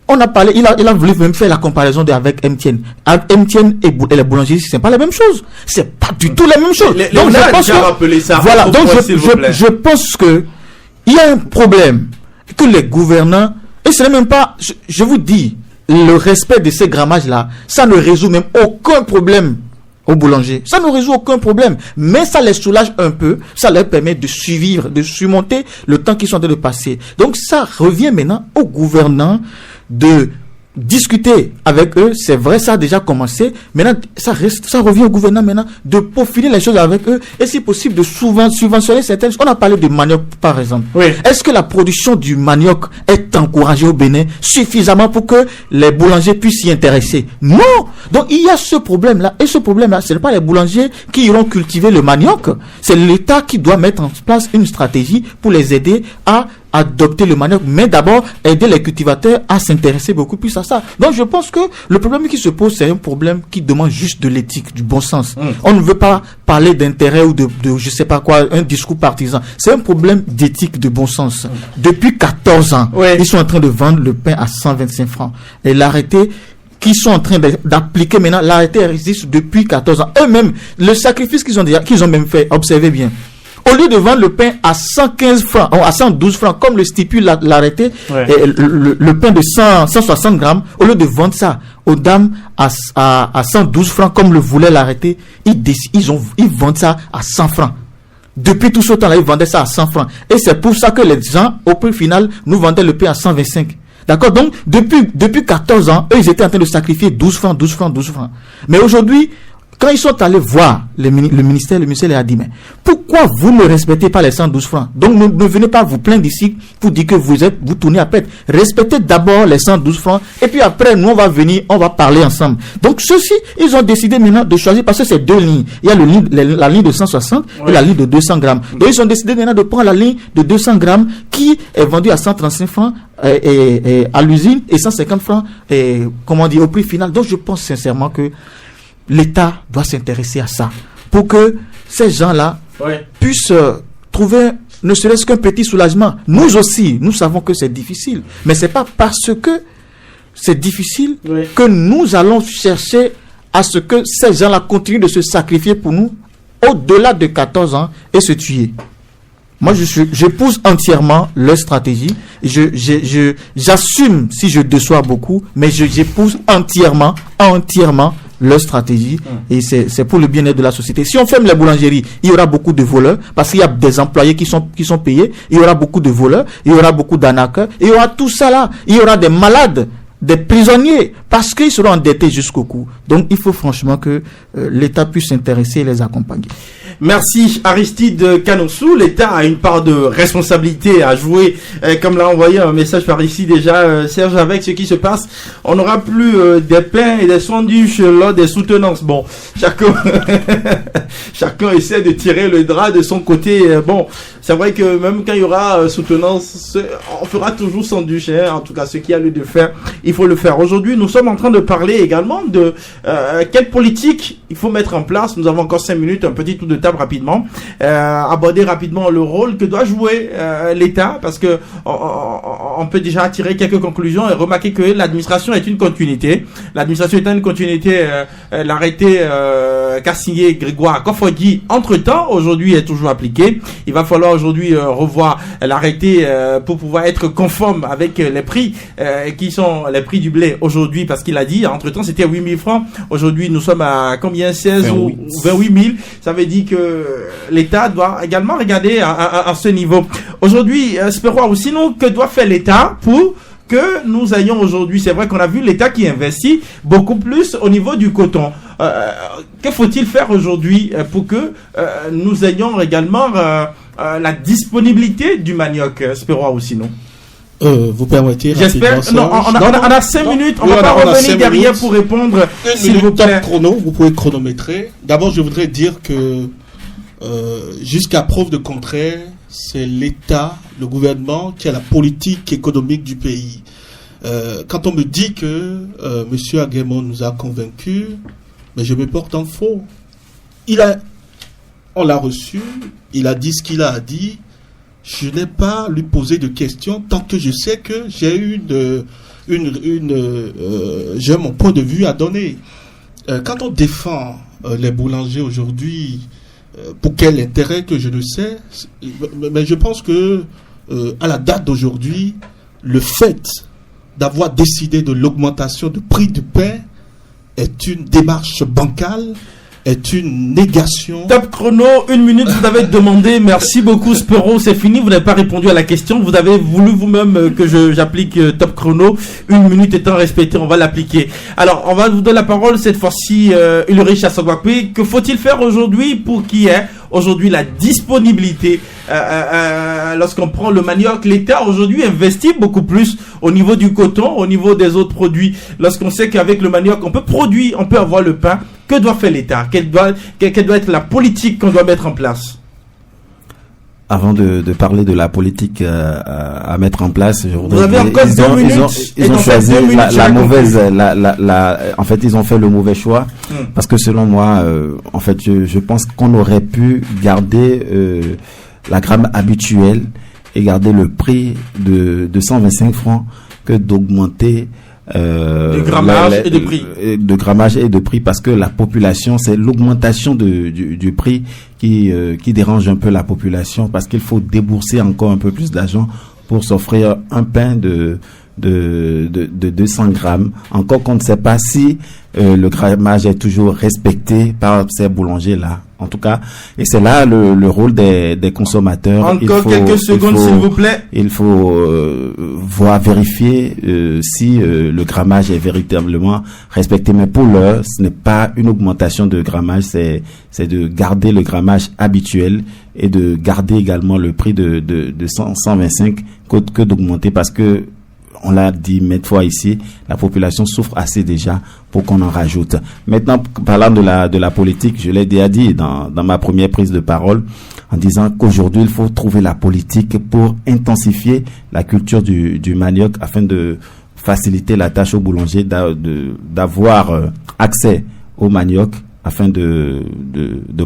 On a parlé, il a voulu même faire la comparaison avec MTN. MTN et les boulangeries, c'est pas la même chose. C'est pas du tout la même chose. Donc, je pense que, voilà. Donc, je pense que il y a un problème que les gouvernants, et ce n'est même pas, je vous dis, le respect de ces grammages-là, ça ne résout même aucun problème aux boulangers. Ça ne résout aucun problème. Mais ça les soulage un peu. Ça leur permet de survivre, de surmonter le temps qu'ils sont en train de passer. Donc ça revient maintenant aux gouvernants de discuter avec eux. C'est vrai, ça a déjà commencé. Maintenant, ça revient au gouvernement maintenant de peaufiner les choses avec eux. Et si possible, de subventionner certaines choses. On a parlé de manioc, par exemple. Est-ce que la production du manioc est encouragée au Bénin suffisamment pour que les boulangers puissent s'y intéresser? Non! Donc, il y a ce problème-là. Et ce problème-là, ce n'est pas les boulangers qui iront cultiver le manioc. C'est l'État qui doit mettre en place une stratégie pour les aider à adopter le manioc, mais d'abord aider les cultivateurs à s'intéresser beaucoup plus à ça. Donc je pense que le problème qui se pose, c'est un problème qui demande juste de l'éthique, du bon sens. On ne veut pas parler d'intérêt ou de je sais pas quoi, un discours partisan. C'est un problème d'éthique, de bon sens. Depuis 14 ans, ils sont en train de vendre le pain à 125 francs. Et l'arrêté qu'ils sont en train d'appliquer maintenant, l'arrêté existe depuis 14 ans. Eux-mêmes, le sacrifice qu'ils ont même fait, observez bien. Au lieu de vendre le pain à 115 francs, à 112 francs, comme le stipule l'arrêté, le pain de 160 grammes, au lieu de vendre ça aux dames à 112 francs, comme le voulait l'arrêté, ils vendent ça à 100 francs. Depuis tout ce temps-là, ils vendaient ça à 100 francs. Et c'est pour ça que les gens, au prix final, nous vendaient le pain à 125. D'accord? Donc, depuis 14 ans, eux, ils étaient en train de sacrifier 12 francs. Mais aujourd'hui, quand ils sont allés voir le ministère leur a dit, mais pourquoi vous ne respectez pas les 112 francs? Donc, ne venez pas vous plaindre ici pour dire que vous tournez à pète. Respectez d'abord les 112 francs et puis après, nous, on va venir, on va parler ensemble. Donc, ceux-ci, ils ont décidé maintenant de choisir parce que c'est deux lignes. Il y a la ligne de 160 et la ligne de 200 grammes. Donc, ils ont décidé maintenant de prendre la ligne de 200 grammes qui est vendue à 135 francs et à l'usine et 150 francs au prix final. Donc, je pense sincèrement que l'État doit s'intéresser à ça pour que ces gens-là puissent trouver ne serait-ce qu'un petit soulagement. Nous aussi, nous savons que c'est difficile, mais c'est pas parce que c'est difficile que nous allons chercher à ce que ces gens-là continuent de se sacrifier pour nous au-delà de 14 ans et se tuer. Moi, j'épouse entièrement leur stratégie. J'assume si je déçois beaucoup, mais j'épouse entièrement leur stratégie et c'est pour le bien-être de la société. Si on ferme les boulangeries, il y aura beaucoup de voleurs parce qu'il y a des employés qui sont payés, il y aura beaucoup de voleurs, il y aura beaucoup d'arnaqueurs, il y aura tout ça là, il y aura des malades, des prisonniers parce qu'ils seront endettés jusqu'au cou. Donc il faut franchement que l'État puisse s'intéresser et les accompagner. Merci Aristide Canossou. L'État a une part de responsabilité à jouer, comme l'a envoyé un message par ici déjà Serge. Avec ce qui se passe, on n'aura plus des pains et des sandwichs lors des soutenances. Bon, chacun essaie de tirer le drap de son côté. Bon, c'est vrai que même quand il y aura soutenance, on fera toujours sandwich. En tout cas, ce qu'il y a lieu de faire, il faut le faire. Aujourd'hui, nous sommes en train de parler également de quelle politique il faut mettre en place. Nous avons encore 5 minutes, un petit tour de table rapidement, aborder rapidement le rôle que doit jouer l'État, parce que on peut déjà tirer quelques conclusions et remarquer que l'administration est une continuité. L'administration étant une continuité, l'arrêté qu'a signé Grégoire Kofodi entre-temps, aujourd'hui est toujours appliqué. Il va falloir aujourd'hui revoir l'arrêté pour pouvoir être conforme avec les prix qui sont les prix du blé aujourd'hui, parce qu'il a dit, entre-temps c'était 8 000 francs, aujourd'hui nous sommes à combien, 16 ou 28 000, ça veut dire que l'État doit également regarder à ce niveau. Aujourd'hui, Spero aussi, nous, que doit faire l'État pour que nous ayons aujourd'hui, c'est vrai qu'on a vu l'État qui investit beaucoup plus au niveau du coton. Que faut-il faire aujourd'hui pour que nous ayons également la disponibilité du manioc, Spero aussi, non? Vous permettez? J'espère. Non, on a 5 minutes. On va pas revenir derrière pour répondre. S'il vous plaît. Chrono, vous pouvez chronométrer. D'abord, je voudrais dire que jusqu'à preuve de contraire, c'est l'État, le gouvernement qui a la politique économique du pays. Quand on me dit que M. Aguemon nous a convaincus, mais je me porte en faux. On l'a reçu, il a dit ce qu'il a dit. Je n'ai pas lui posé de questions tant que je sais que j'ai j'ai mon point de vue à donner. Quand on défend les boulangers aujourd'hui, pour quel intérêt que je ne sais, mais je pense que à la date d'aujourd'hui, le fait d'avoir décidé de l'augmentation du prix du pain est une démarche bancale, est une négation. Top chrono, 1 minute, vous avez demandé. Merci beaucoup, Spero. C'est fini, vous n'avez pas répondu à la question. Vous avez voulu vous-même que j'applique top chrono. 1 minute étant respectée, on va l'appliquer. Alors, on va vous donner la parole cette fois-ci, Ulrich Assogwakwe. Que faut-il faire aujourd'hui pour qu'il y ait aujourd'hui la disponibilité lorsqu'on prend le manioc? L'État aujourd'hui investit beaucoup plus au niveau du coton, au niveau des autres produits. Lorsqu'on sait qu'avec le manioc, on peut produire, on peut avoir le pain. Que doit faire l'État? Quelle doit être la politique qu'on doit mettre en place? Avant de parler de la politique à mettre en place, je voudrais. Vous avez encore 2 minutes. Ils ont choisi la mauvaise. En fait, ils ont fait le mauvais choix parce que selon moi, en fait, je pense qu'on aurait pu garder la gramme habituelle et garder le prix de 125 francs que d'augmenter de grammage et de prix. De grammage et de prix, parce que la population, c'est l'augmentation du prix qui dérange un peu la population, parce qu'il faut débourser encore un peu plus d'argent pour s'offrir un pain de 200 grammes. Encore qu'on ne sait pas si le grammage est toujours respecté par ces boulangers-là. en tout cas. Et c'est là le rôle des consommateurs. Encore quelques secondes, s'il vous plaît. Il faut vérifier si le grammage est véritablement respecté. Mais pour l'heure, ce n'est pas une augmentation de grammage, c'est de garder le grammage habituel et de garder également le prix de 125 que d'augmenter, parce que on l'a dit maintes fois ici, la population souffre assez déjà pour qu'on en rajoute. Maintenant, parlant de la politique, je l'ai déjà dit dans ma première prise de parole, en disant qu'aujourd'hui, il faut trouver la politique pour intensifier la culture du manioc afin de faciliter la tâche au boulanger d'avoir accès au manioc afin de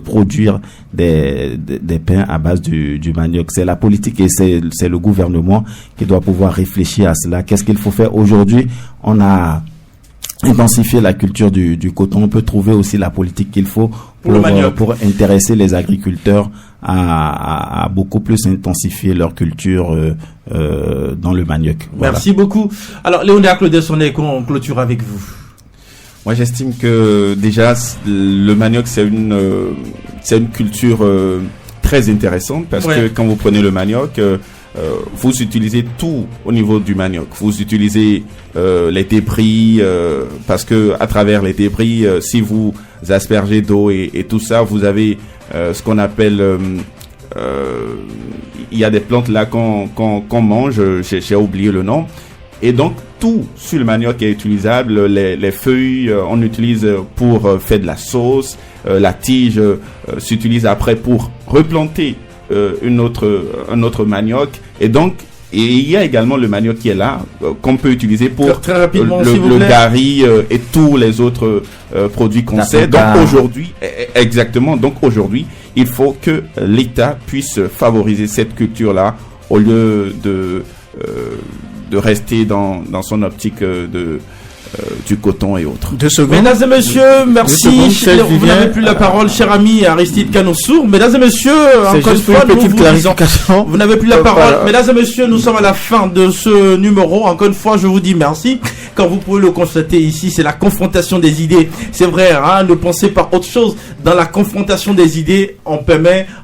produire des pains à base du manioc. C'est la politique et c'est le gouvernement qui doit pouvoir réfléchir à cela. Qu'est-ce qu'il faut faire aujourd'hui? On a intensifié la culture du coton. On peut trouver aussi la politique qu'il faut pour intéresser les agriculteurs à beaucoup plus intensifier leur culture dans le manioc. Voilà. Merci beaucoup. Alors, Léonard Claudel-Sonnet, on clôture avec vous. Moi, j'estime que déjà le manioc c'est une culture très intéressante parce que quand vous prenez le manioc, vous utilisez tout au niveau du manioc. Vous utilisez les débris parce que à travers les débris, si vous aspergez d'eau et tout ça, vous avez ce qu'on appelle il y a des plantes là qu'on mange. J'ai oublié le nom. Et donc, tout sur le manioc est utilisable. Les feuilles, on utilise pour faire de la sauce. La tige s'utilise après pour replanter un autre manioc. Et donc, il y a également le manioc qui est là, qu'on peut utiliser pour très rapidement, le gari et tous les autres produits qu'on sait. Donc aujourd'hui, exactement. Donc aujourd'hui, il faut que l'État puisse favoriser cette culture-là au lieu de rester dans son optique du coton et autres. Mesdames et messieurs, merci. Vous n'avez plus la parole, cher ami Aristide Canoussour. Mesdames et messieurs, encore une fois, vous n'avez plus la parole. Mesdames et messieurs, nous sommes à la fin de ce numéro. Encore une fois, je vous dis merci. Comme vous pouvez le constater ici, c'est la confrontation des idées. C'est vrai, hein, ne pensez pas autre chose. Dans la confrontation des idées, on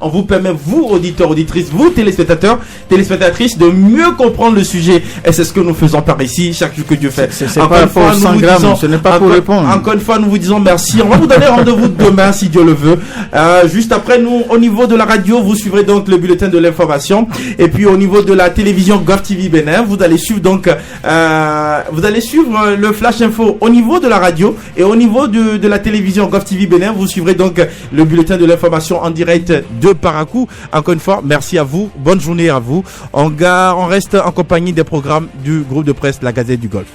vous permet, vous, auditeurs, auditrices, vous, téléspectateurs, téléspectatrices, de mieux comprendre le sujet. Et c'est ce que nous faisons par ici, chaque jour que Dieu fait. C'est pas pour 100 grammes, ce n'est pas pour répondre. Encore une fois, nous vous disons merci. On va vous donner rendez-vous demain, si Dieu le veut. Juste après, nous, au niveau de la radio, vous suivrez donc le bulletin de l'information. Et puis, au niveau de la télévision GovTV Bénin, vous allez suivre donc, le Flash Info au niveau de la radio. Et au niveau de la télévision GovTV Bénin, vous suivrez donc le bulletin de l'information en direct de Parakou. Encore une fois, merci à vous. Bonne journée à vous. On reste en compagnie des programmes du groupe de presse La Gazette du Golfe.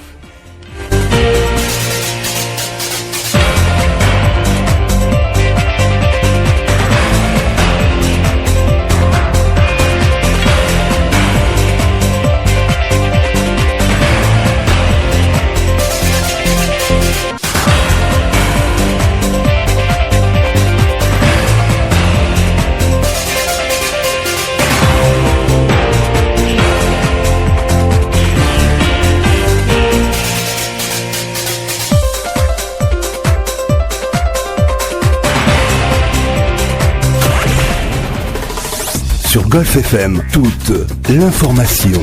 Sur Golf FM, toute l'information.